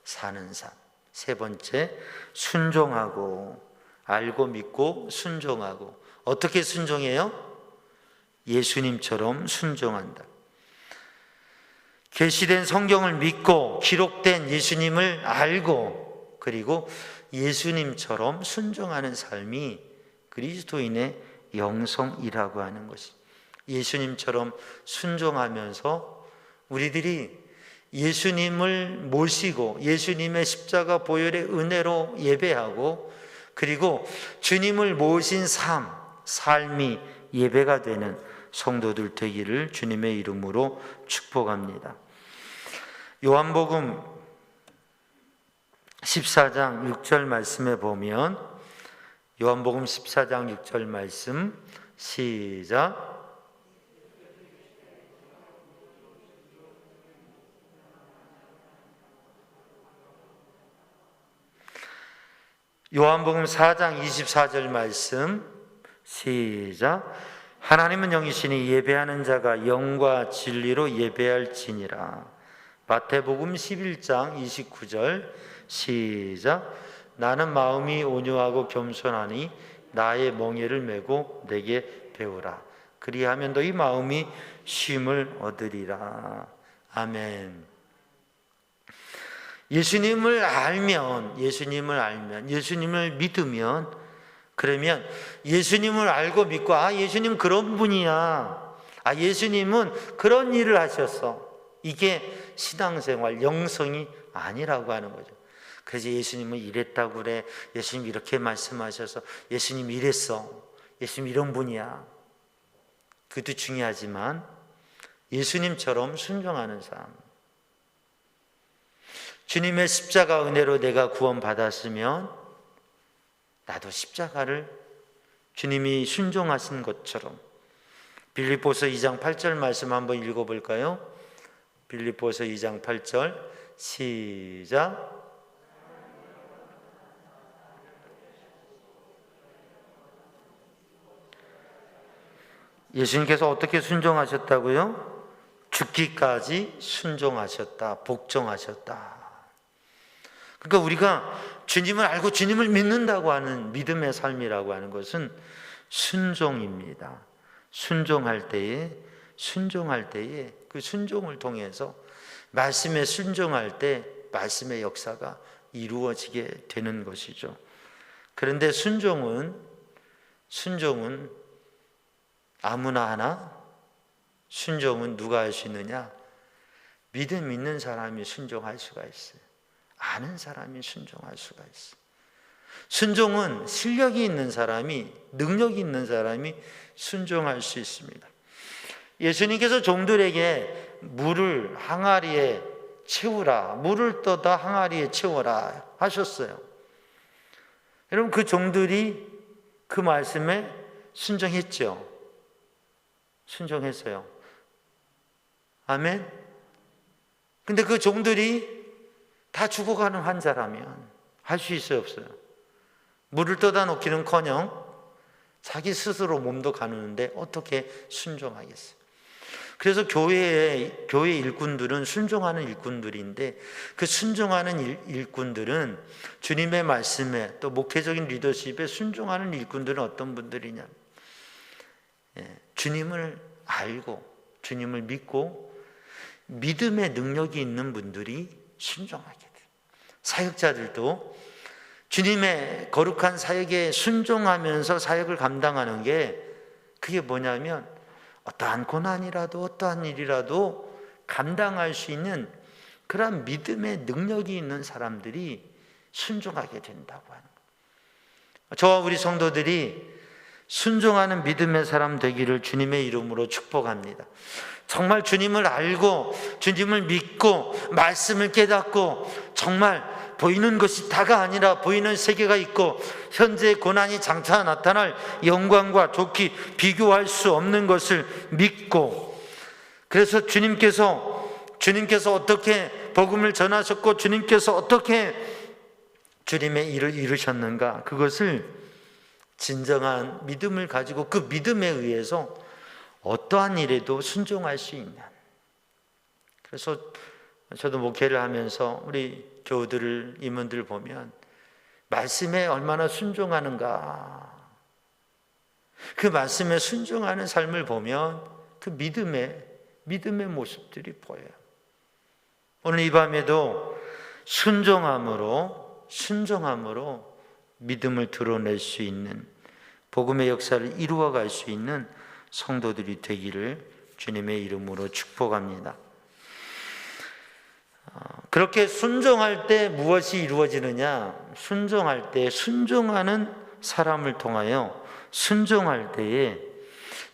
사는 삶. 세 번째, 순종하고, 알고 믿고 순종하고. 어떻게 순종해요? 예수님처럼 순종한다. 계시된 성경을 믿고 기록된 예수님을 알고, 그리고 예수님처럼 순종하는 삶이 그리스도인의 영성이라고 하는 것이. 예수님처럼 순종하면서 우리들이 예수님을 모시고 예수님의 십자가 보혈의 은혜로 예배하고, 그리고 주님을 모신 삶이 예배가 되는 성도들 되기를 주님의 이름으로 축복합니다. 요한복음 14장 6절 말씀에 보면, 요한복음 14장 6절 말씀 시작. 요한복음 4장 24절 말씀 시작. 하나님은 영이시니 예배하는 자가 영과 진리로 예배할지니라. 마태복음 11장 29절 시작. 나는 마음이 온유하고 겸손하니 나의 멍에를 메고 내게 배우라. 그리하면 너희 마음이 쉼을 얻으리라. 아멘. 예수님을 알면, 예수님을 믿으면, 그러면 예수님을 알고 믿고, 예수님 그런 분이야. 예수님은 그런 일을 하셨어. 이게 신앙생활, 영성이 아니라고 하는 거죠. 그래서 예수님은 이랬다고 그래. 예수님 이렇게 말씀하셔서 예수님 이랬어. 예수님 이런 분이야. 그것도 중요하지만 예수님처럼 순종하는 사람, 주님의 십자가 은혜로 내가 구원받았으면 나도 십자가를 주님이 순종하신 것처럼, 빌립보서 2장 8절 말씀 한번 읽어볼까요? 빌립보서 2장 8절 시작. 예수님께서 어떻게 순종하셨다고요? 죽기까지 순종하셨다, 복종하셨다. 그러니까 우리가 주님을 알고 주님을 믿는다고 하는 믿음의 삶이라고 하는 것은 순종입니다. 순종할 때에 그 순종을 통해서 말씀에 순종할 때 말씀의 역사가 이루어지게 되는 것이죠. 그런데 순종은 아무나 하나? 순종은 누가 할 수 있느냐? 믿음 있는 사람이 순종할 수가 있어요. 아는 사람이 순종할 수가 있어요. 순종은 실력이 있는 사람이, 능력이 있는 사람이 순종할 수 있습니다. 예수님께서 종들에게 물을 항아리에 채우라, 물을 떠다 항아리에 채워라 하셨어요. 여러분, 그 종들이 그 말씀에 순종했죠. 순종했어요. 아멘. 근데 그 종들이 다 죽어가는 환자라면 할 수 있어요, 없어요? 물을 떠다 놓기는커녕 자기 스스로 몸도 가누는데 어떻게 순종하겠어요? 그래서 교회 일꾼들은 순종하는 일꾼들인데, 그 순종하는 일꾼들은 주님의 말씀에, 또 목회적인 리더십에 순종하는 일꾼들은 어떤 분들이냐? 주님을 알고 주님을 믿고 믿음의 능력이 있는 분들이 순종하게 돼요. 사역자들도 주님의 거룩한 사역에 순종하면서 사역을 감당하는 게, 그게 뭐냐면 어떠한 고난이라도 어떠한 일이라도 감당할 수 있는 그런 믿음의 능력이 있는 사람들이 순종하게 된다고 하는 거예요. 저와 우리 성도들이 순종하는 믿음의 사람 되기를 주님의 이름으로 축복합니다. 정말 주님을 알고 주님을 믿고 말씀을 깨닫고, 정말 보이는 것이 다가 아니라 보이는 세계가 있고 현재의 고난이 장차 나타날 영광과 좋게 비교할 수 없는 것을 믿고, 그래서 주님께서 어떻게 복음을 전하셨고 주님께서 어떻게 주님의 일을 이루셨는가, 그것을 진정한 믿음을 가지고 그 믿음에 의해서 어떠한 일에도 순종할 수 있는. 그래서 저도 목회를 하면서 우리 교우들, 임원들 보면 말씀에 얼마나 순종하는가, 그 말씀에 순종하는 삶을 보면 그 믿음의 모습들이 보여요. 오늘 이 밤에도 순종함으로 믿음을 드러낼 수 있는, 복음의 역사를 이루어갈 수 있는 성도들이 되기를 주님의 이름으로 축복합니다. 그렇게 순종할 때 무엇이 이루어지느냐? 순종할 때, 순종하는 사람을 통하여 순종할 때에,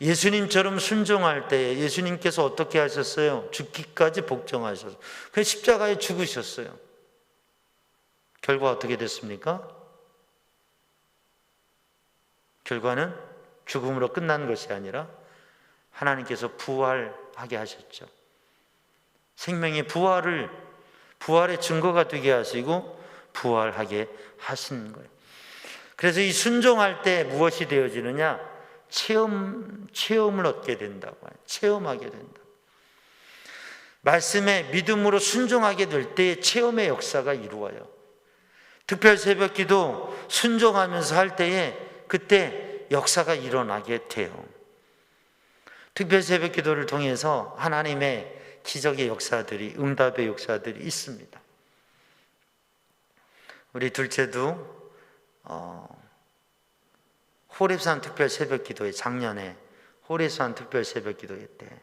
예수님처럼 순종할 때에 예수님께서 어떻게 하셨어요? 죽기까지 복종하셨어요. 그래서 십자가에 죽으셨어요. 결과 어떻게 됐습니까? 결과는 죽음으로 끝난 것이 아니라 하나님께서 부활하게 하셨죠. 생명의 부활의 증거가 되게 하시고 부활하게 하신 거예요. 그래서 이 순종할 때 무엇이 되어지느냐? 체험을 얻게 된다고 해요. 체험하게 된다. 말씀에 믿음으로 순종하게 될 때 체험의 역사가 이루어요. 특별 새벽기도 순종하면서 할 때에 그때 역사가 일어나게 돼요. 특별 새벽기도를 통해서 하나님의 기적의 역사들이, 응답의 역사들이 있습니다. 우리 둘째도 호렙산 특별 새벽기도회, 작년에 호렙산 특별 새벽기도회 때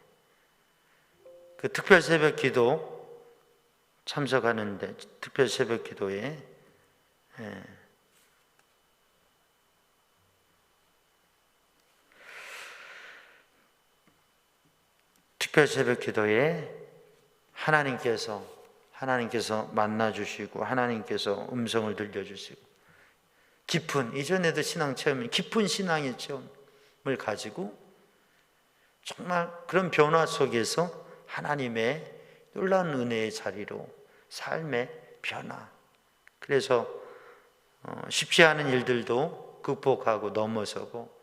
그 특별 새벽기도 참석하는데, 특별 새벽기도에 특별 새벽기도에 하나님께서 만나주시고 하나님께서 음성을 들려주시고 깊은, 이전에도 신앙 체험이 깊은 신앙의 체험을 가지고 정말 그런 변화 속에서 하나님의 놀라운 은혜의 자리로 삶의 변화, 그래서 쉽지 않은 일들도 극복하고 넘어서고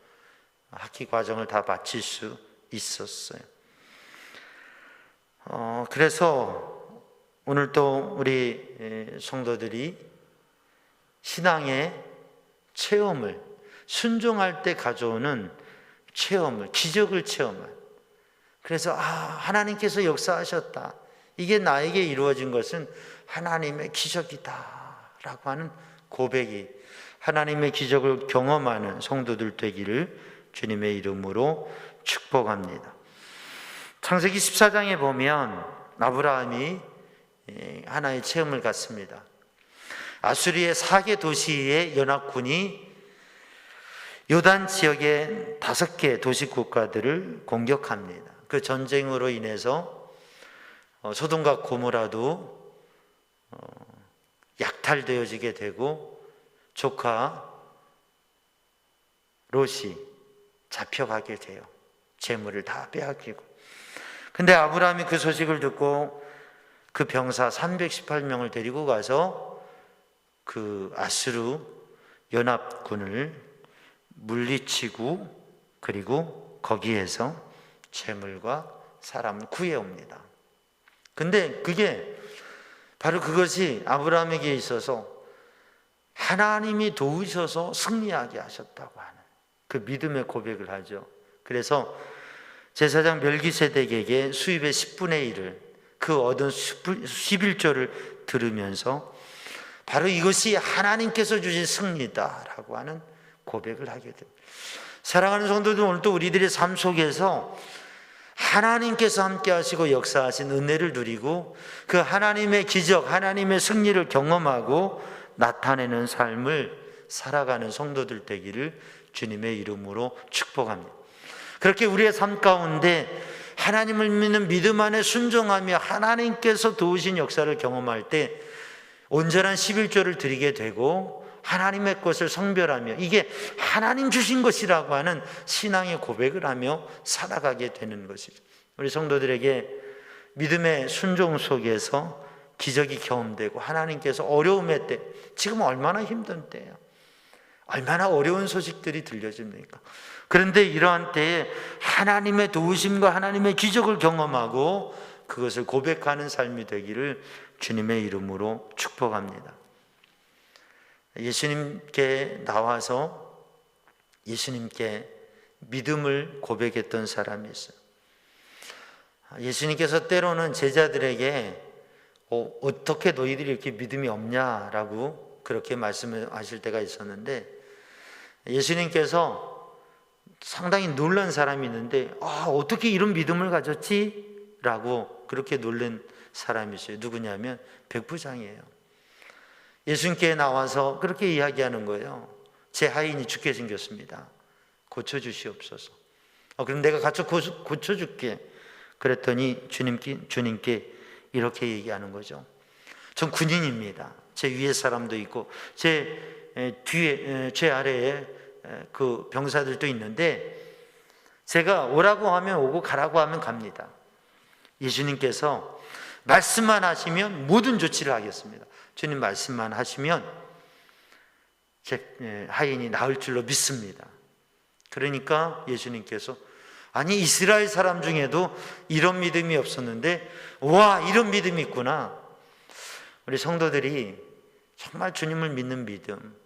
학기 과정을 다 마칠 수 있었어요. 그래서 오늘 또 우리 성도들이 신앙의 체험을, 순종할 때 가져오는 체험을, 기적을 체험할, 그래서 하나님께서 역사하셨다, 이게 나에게 이루어진 것은 하나님의 기적이다 라고 하는 고백이, 하나님의 기적을 경험하는 성도들 되기를 주님의 이름으로 축복합니다. 창세기 14장에 보면 아브라함이 하나의 체험을 갖습니다. 아수리의 4개 도시의 연합군이 요단 지역의 5개 도시 국가들을 공격합니다. 그 전쟁으로 인해서 소돔과 고모라도 약탈되어지게 되고 조카 롯이 잡혀가게 돼요. 재물을 다 빼앗기고. 근데 아브라함이 그 소식을 듣고 그 병사 318명을 데리고 가서 그 아수르 연합군을 물리치고, 그리고 거기에서 재물과 사람을 구해옵니다. 근데 바로 그것이 아브라함에게 있어서 하나님이 도우셔서 승리하게 하셨다고 하는 그 믿음의 고백을 하죠. 그래서 제사장 멜기세덱에게 수입의 10분의 1을, 그 얻은 11조를 들으면서 바로 이것이 하나님께서 주신 승리다라고 하는 고백을 하게 됩니다. 사랑하는 성도들, 오늘 또 우리들의 삶 속에서 하나님께서 함께 하시고 역사하신 은혜를 누리고 그 하나님의 기적, 하나님의 승리를 경험하고 나타내는 삶을 살아가는 성도들 되기를 주님의 이름으로 축복합니다. 그렇게 우리의 삶 가운데 하나님을 믿는 믿음 안에 순종하며 하나님께서 도우신 역사를 경험할 때 온전한 11조를 드리게 되고 하나님의 것을 성별하며 이게 하나님 주신 것이라고 하는 신앙의 고백을 하며 살아가게 되는 것이죠. 우리 성도들에게 믿음의 순종 속에서 기적이 경험되고 하나님께서 어려움의 때, 지금 얼마나 힘든 때예요. 얼마나 어려운 소식들이 들려집니까? 그런데 이러한 때에 하나님의 도우심과 하나님의 기적을 경험하고 그것을 고백하는 삶이 되기를 주님의 이름으로 축복합니다. 예수님께 나와서 예수님께 믿음을 고백했던 사람이 있어요. 예수님께서 때로는 제자들에게 어떻게 너희들이 이렇게 믿음이 없냐라고 그렇게 말씀을 하실 때가 있었는데, 예수님께서 상당히 놀란 사람이 있는데 어떻게 이런 믿음을 가졌지? 라고 그렇게 놀란 사람이 있어요. 누구냐면 백부장이에요. 예수님께 나와서 그렇게 이야기하는 거예요. 제 하인이 죽게 생겼습니다. 고쳐주시옵소서. 그럼 내가 가서 고쳐줄게. 그랬더니 주님께 이렇게 얘기하는 거죠. 전 군인입니다. 제 위에 사람도 있고 제 뒤에, 제 아래에 그 병사들도 있는데 제가 오라고 하면 오고 가라고 하면 갑니다. 예수님께서 말씀만 하시면 모든 조치를 하겠습니다. 주님 말씀만 하시면 제 하인이 나을 줄로 믿습니다. 그러니까 예수님께서 아니 이스라엘 사람 중에도 이런 믿음이 없었는데 와 이런 믿음이 있구나. 우리 성도들이 정말 주님을 믿는 믿음,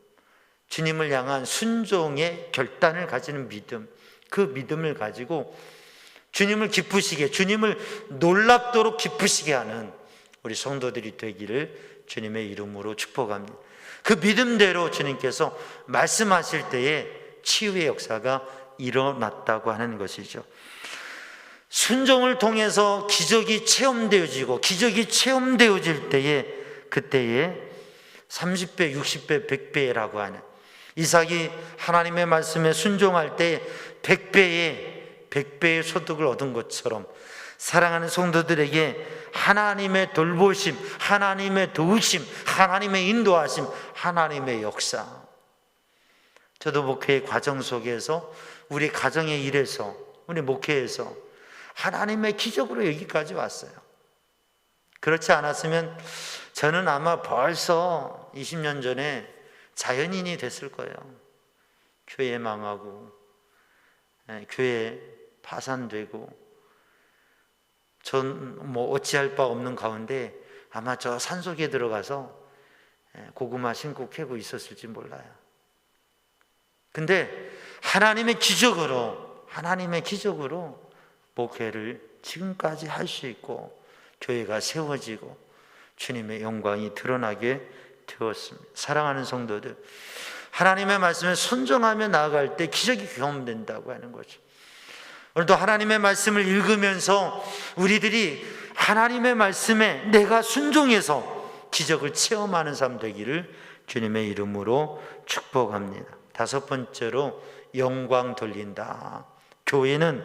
주님을 향한 순종의 결단을 가지는 믿음, 그 믿음을 가지고 주님을 기쁘시게, 주님을 놀랍도록 기쁘시게 하는 우리 성도들이 되기를 주님의 이름으로 축복합니다. 그 믿음대로 주님께서 말씀하실 때에 치유의 역사가 일어났다고 하는 것이죠. 순종을 통해서 기적이 체험되어지고 기적이 체험되어질 때에 그때에 30배, 60배, 100배라고 하는 이삭이 하나님의 말씀에 순종할 때 100배의 소득을 얻은 것처럼 사랑하는 성도들에게 하나님의 돌보심, 하나님의 도우심, 하나님의 인도하심, 하나님의 역사. 저도 목회의 과정 속에서 우리 가정의 일에서 우리 목회에서 하나님의 기적으로 여기까지 왔어요. 그렇지 않았으면 저는 아마 벌써 20년 전에 자연인이 됐을 거예요. 교회 망하고 교회 파산되고 전 뭐 어찌할 바 없는 가운데 아마 저 산속에 들어가서 고구마 심고 캐고 있었을지 몰라요. 근데 하나님의 기적으로 목회를 지금까지 할 수 있고 교회가 세워지고 주님의 영광이 드러나게 되었습니다. 사랑하는 성도들, 하나님의 말씀에 순종하며 나아갈 때 기적이 경험된다고 하는 거죠. 오늘도 하나님의 말씀을 읽으면서 우리들이 하나님의 말씀에 내가 순종해서 기적을 체험하는 삶 되기를 주님의 이름으로 축복합니다. 다섯 번째로 영광 돌린다. 교회는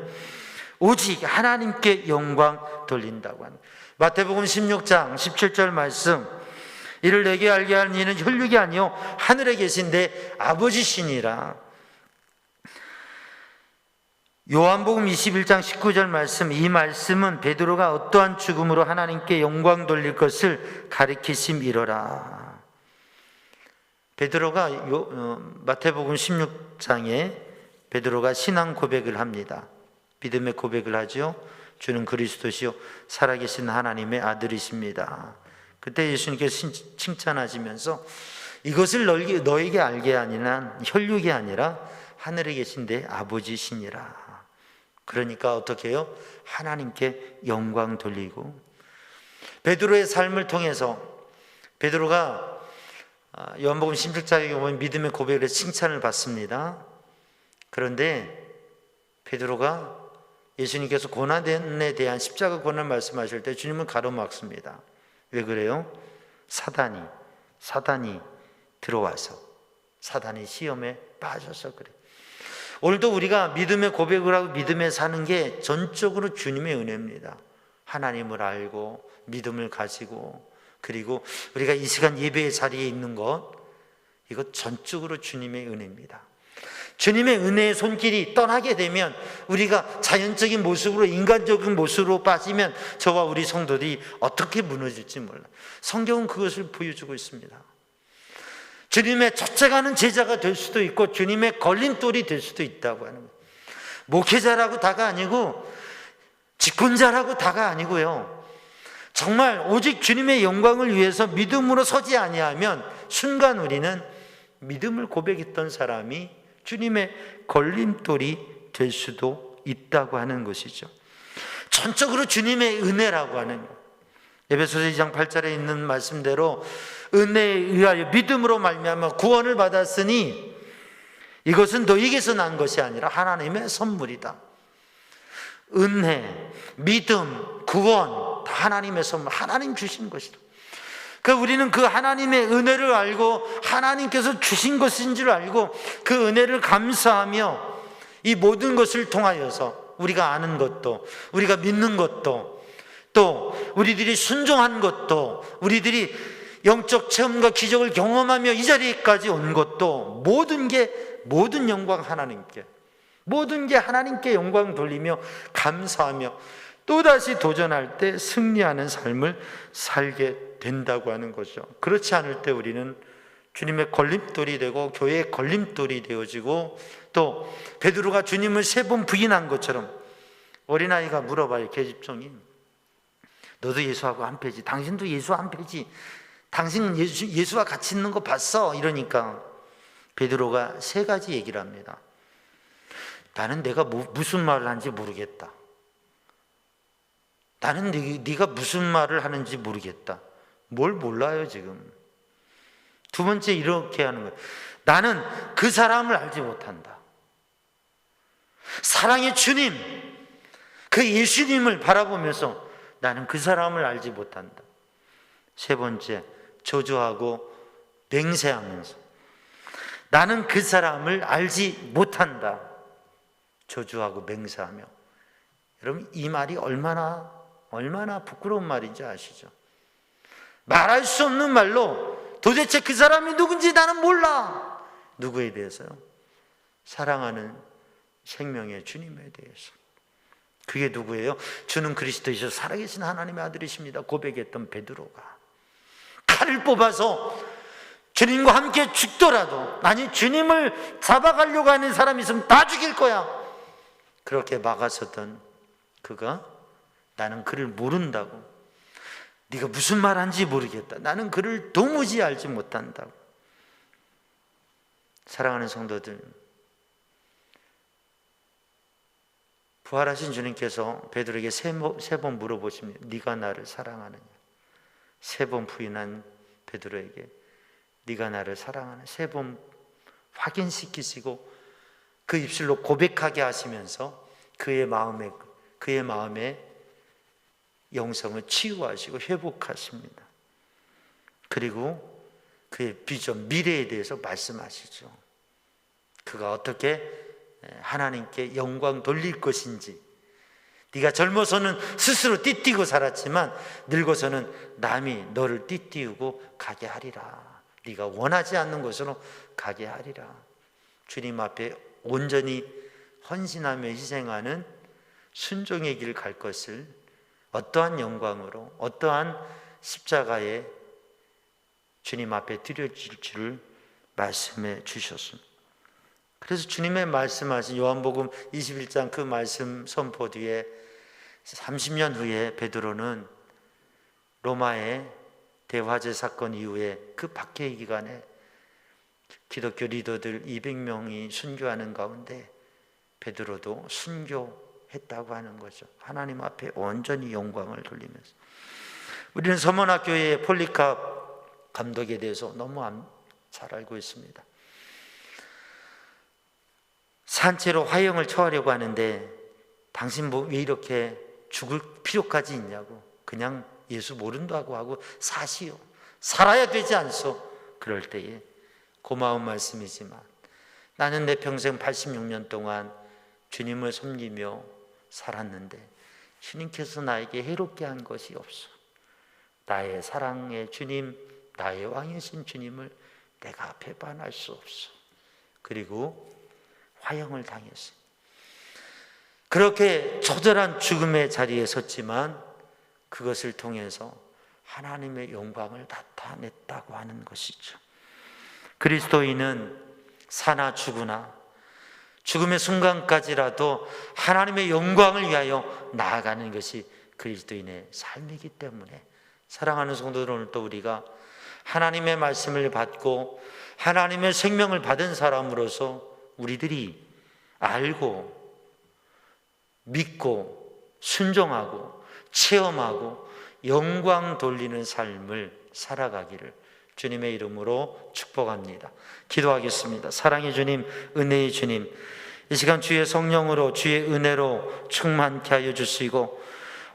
오직 하나님께 영광 돌린다고 합니다. 마태복음 16장 17절 말씀, 이를 내게 알게 하는 이는 혈육이 아니요 하늘에 계신 내 아버지시니라. 요한복음 21장 19절 말씀, 이 말씀은 베드로가 어떠한 죽음으로 하나님께 영광 돌릴 것을 가리키심이로라. 베드로가 마태복음 16장에 베드로가 신앙 고백을 합니다. 믿음의 고백을 하죠. 주는 그리스도시요 살아계신 하나님의 아들이십니다. 그때 예수님께서 칭찬하시면서 이것을 너에게 알게 하니는 혈육이 아니라 하늘에 계신 내 아버지시니라. 그러니까 어떻게 해요? 하나님께 영광 돌리고, 베드로의 삶을 통해서 베드로가 요한복음 16장에 보면 믿음의 고백을 해서 칭찬을 받습니다. 그런데 베드로가 예수님께서 고난에 대한 십자가 고난을 말씀하실 때 주님은 가로막습니다. 왜 그래요? 사단이 들어와서, 사단이 시험에 빠져서 그래요. 오늘도 우리가 믿음의 고백을 하고 믿음에 사는 게 전적으로 주님의 은혜입니다. 하나님을 알고 믿음을 가지고, 그리고 우리가 이 시간 예배의 자리에 있는 것, 이것 전적으로 주님의 은혜입니다. 주님의 은혜의 손길이 떠나게 되면, 우리가 자연적인 모습으로, 인간적인 모습으로 빠지면 저와 우리 성도들이 어떻게 무너질지 몰라요. 성경은 그것을 보여주고 있습니다. 주님의 쫓아가는 제자가 될 수도 있고 주님의 걸림돌이 될 수도 있다고 하는 거예요. 목회자라고 다가 아니고 직분자라고 다가 아니고요, 정말 오직 주님의 영광을 위해서 믿음으로 서지 아니하면 순간 우리는 믿음을 고백했던 사람이 주님의 걸림돌이 될 수도 있다고 하는 것이죠. 전적으로 주님의 은혜라고 하는 거예요. 에베소서 2장 8절에 있는 말씀대로 은혜에 의하여 믿음으로 말미암아 구원을 받았으니 이것은 너희에게서 난 것이 아니라 하나님의 선물이다. 은혜, 믿음, 구원 다 하나님의 선물, 하나님 주신 것이다. 그러니까 우리는 그 하나님의 은혜를 알고 하나님께서 주신 것인 줄 알고 그 은혜를 감사하며 이 모든 것을 통하여서 우리가 아는 것도, 우리가 믿는 것도, 또 우리들이 순종한 것도, 우리들이 영적 체험과 기적을 경험하며 이 자리까지 온 것도, 모든 영광 하나님께, 모든 게 하나님께 영광 돌리며 감사하며 또다시 도전할 때 승리하는 삶을 살게 된다고 하는 거죠. 그렇지 않을 때 우리는 주님의 걸림돌이 되고 교회의 걸림돌이 되어지고, 또 베드로가 주님을 3번 부인한 것처럼, 어린아이가 물어봐요. 계집종이, 너도 예수하고 한 패지, 당신도 예수 한 패지, 당신 예수와 같이 있는 거 봤어? 이러니까 베드로가 세 가지 얘기를 합니다. 나는 내가 무슨 말을 하는지 모르겠다. 나는 네가 무슨 말을 하는지 모르겠다. 뭘 몰라요 지금. 두 번째 이렇게 하는 거예요. 나는 그 사람을 알지 못한다. 사랑의 주님, 그 예수님을 바라보면서 나는 그 사람을 알지 못한다. 세 번째, 저주하고 맹세하면서 나는 그 사람을 알지 못한다. 저주하고 맹세하며. 여러분, 이 말이 얼마나 부끄러운 말인지 아시죠? 말할 수 없는 말로 도대체 그 사람이 누군지 나는 몰라. 누구에 대해서요? 사랑하는 생명의 주님에 대해서. 그게 누구예요? 주는 그리스도이셔 살아계신 하나님의 아들이십니다 고백했던 베드로가 칼을 뽑아서 주님과 함께 죽더라도, 아니 주님을 잡아가려고 하는 사람이 있으면 다 죽일 거야, 그렇게 막아서던 그가 나는 그를 모른다고, 네가 무슨 말하는지 모르겠다, 나는 그를 도무지 알지 못한다고. 사랑하는 성도들, 부활하신 주님께서 베드로에게 세 번 물어보십니다. 네가 나를 사랑하느냐? 세 번 부인한 베드로에게 네가 나를 사랑하느냐? 세 번 확인시키시고 그 입술로 고백하게 하시면서 그의 마음에 영성을 치유하시고 회복하십니다. 그리고 그의 비전, 미래에 대해서 말씀하시죠. 그가 어떻게 하나님께 영광 돌릴 것인지. 네가 젊어서는 스스로 띠띠고 살았지만 늙어서는 남이 너를 띠띠우고 가게 하리라. 네가 원하지 않는 곳으로 가게 하리라. 주님 앞에 온전히 헌신하며 희생하는 순종의 길 갈 것을 어떠한 영광으로, 어떠한 십자가에 주님 앞에 드려질 줄을 말씀해 주셨습니다. 그래서 주님의 말씀하신 요한복음 21장 그 말씀 선포 뒤에 30년 후에 베드로는 로마의 대화재 사건 이후에 그 박해 기간에 기독교 리더들 200명이 순교하는 가운데 베드로도 순교했다고 하는 거죠. 하나님 앞에 온전히 영광을 돌리면서. 우리는 서문학교의 폴리캅 감독에 대해서 너무 잘 알고 있습니다. 산채로 화형을 처하려고 하는데 당신 뭐 왜 이렇게 죽을 필요까지 있냐고, 그냥 예수 모른다고 하고 사시오, 살아야 되지 않소. 그럴 때에 고마운 말씀이지만 나는 내 평생 86년 동안 주님을 섬기며 살았는데 주님께서 나에게 해롭게 한 것이 없어. 나의 사랑의 주님, 나의 왕이신 주님을 내가 배반할 수 없어. 그리고 화형을 당했어요. 그렇게 처절한 죽음의 자리에 섰지만 그것을 통해서 하나님의 영광을 나타냈다고 하는 것이죠. 그리스도인은 사나 죽으나 죽음의 순간까지라도 하나님의 영광을 위하여 나아가는 것이 그리스도인의 삶이기 때문에, 사랑하는 성도들, 오늘 또 우리가 하나님의 말씀을 받고 하나님의 생명을 받은 사람으로서 우리들이 알고 믿고 순종하고 체험하고 영광 돌리는 삶을 살아가기를 주님의 이름으로 축복합니다. 기도하겠습니다. 사랑의 주님, 은혜의 주님, 이 시간 주의 성령으로 주의 은혜로 충만케 하여 주시고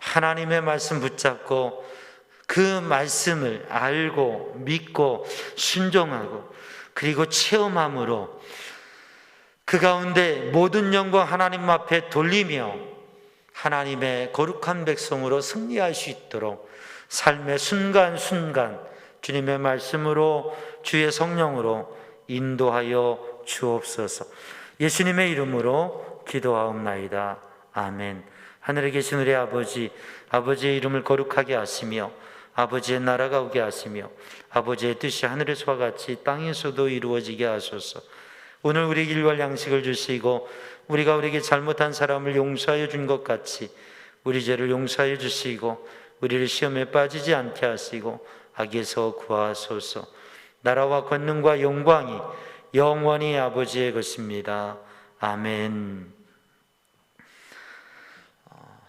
하나님의 말씀 붙잡고 그 말씀을 알고 믿고 순종하고 그리고 체험함으로 그 가운데 모든 영광 하나님 앞에 돌리며 하나님의 거룩한 백성으로 승리할 수 있도록 삶의 순간순간 주님의 말씀으로 주의 성령으로 인도하여 주옵소서. 예수님의 이름으로 기도하옵나이다. 아멘. 하늘에 계신 우리 아버지, 아버지의 이름을 거룩하게 하시며 아버지의 나라가 오게 하시며 아버지의 뜻이 하늘에서와 같이 땅에서도 이루어지게 하소서. 오늘 우리에게 일용할 양식을 주시고 우리가 우리에게 잘못한 사람을 용서하여 준 것 같이 우리 죄를 용서하여 주시고 우리를 시험에 빠지지 않게 하시고 악에서 구하소서. 나라와 권능과 영광이 영원히 아버지의 것입니다. 아멘.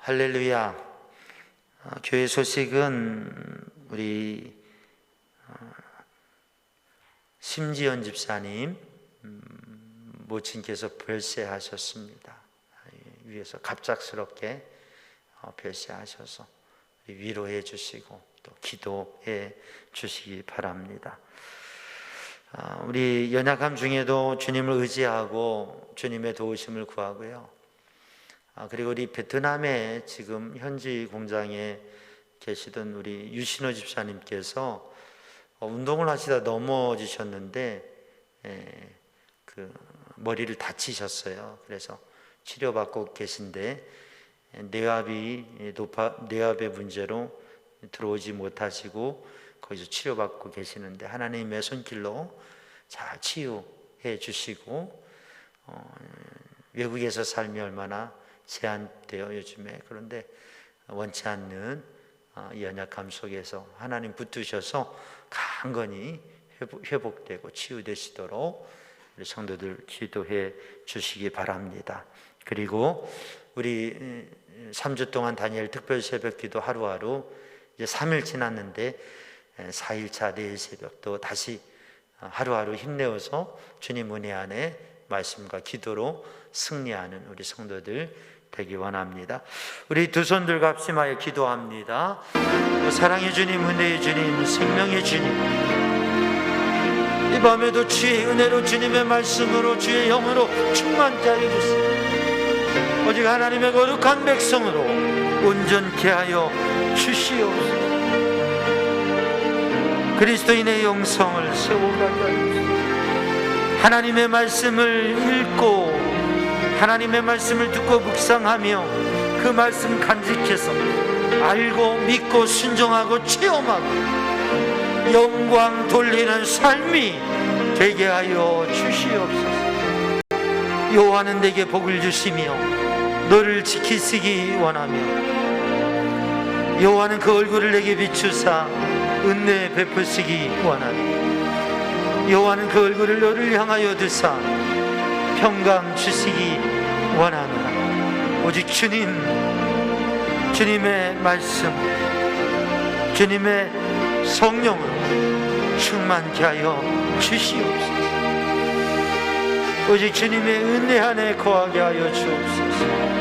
할렐루야. 교회 소식은 우리 심지연 집사님 모친께서 별세하셨습니다. 위에서 갑작스럽게 별세하셔서 위로해 주시고 또 기도해 주시기 바랍니다. 우리 연약함 중에도 주님을 의지하고 주님의 도우심을 구하고요. 그리고 우리 베트남에 지금 현지 공장에 계시던 우리 유신호 집사님께서 운동을 하시다 넘어지셨는데 그 머리를 다치셨어요. 그래서 치료받고 계신데 뇌압의 문제로 들어오지 못하시고 거기서 치료받고 계시는데 하나님의 손길로 잘 치유해 주시고 외국에서 삶이 얼마나 제한되어 요즘에 그런데 원치 않는 연약함 속에서 하나님 붙드셔서 강건히 회복되고 치유되시도록 우리 성도들 기도해 주시기 바랍니다. 그리고 우리 3주 동안 다니엘 특별 새벽기도 하루하루 이제 3일 지났는데 4일차 내일 새벽도 다시 하루하루 힘내어서 주님 은혜 안에 말씀과 기도로 승리하는 우리 성도들 되기 원합니다. 우리 두 손 들고 합심하여 기도합니다. 사랑의 주님, 은혜의 주님, 생명의 주님, 이 밤에도 주의 은혜로 주님의 말씀으로 주의 영으로 충만케 하여 주시옵소서. 오직 하나님의 거룩한 백성으로 온전케 하여 주시옵소서. 그리스도인의 영성을 세워가게 하여 주시옵소서. 하나님의 말씀을 읽고 하나님의 말씀을 듣고 묵상하며 그 말씀 간직해서 알고 믿고 순종하고 체험하고 영광 돌리는 삶이 되게 하여 주시옵소서. 여호와는 내게 복을 주시며 너를 지키시기 원하며 여호와는 그 얼굴을 내게 비추사 은혜 베푸시기 원하며 여호와는 그 얼굴을 너를 향하여 드사 평강 주시기 원하노라. 오직 주님의 말씀, 주님의 성령으로 충만케 하여 주시옵소서. 오직 주님의 은혜 안에 거하게 하여 주옵소서.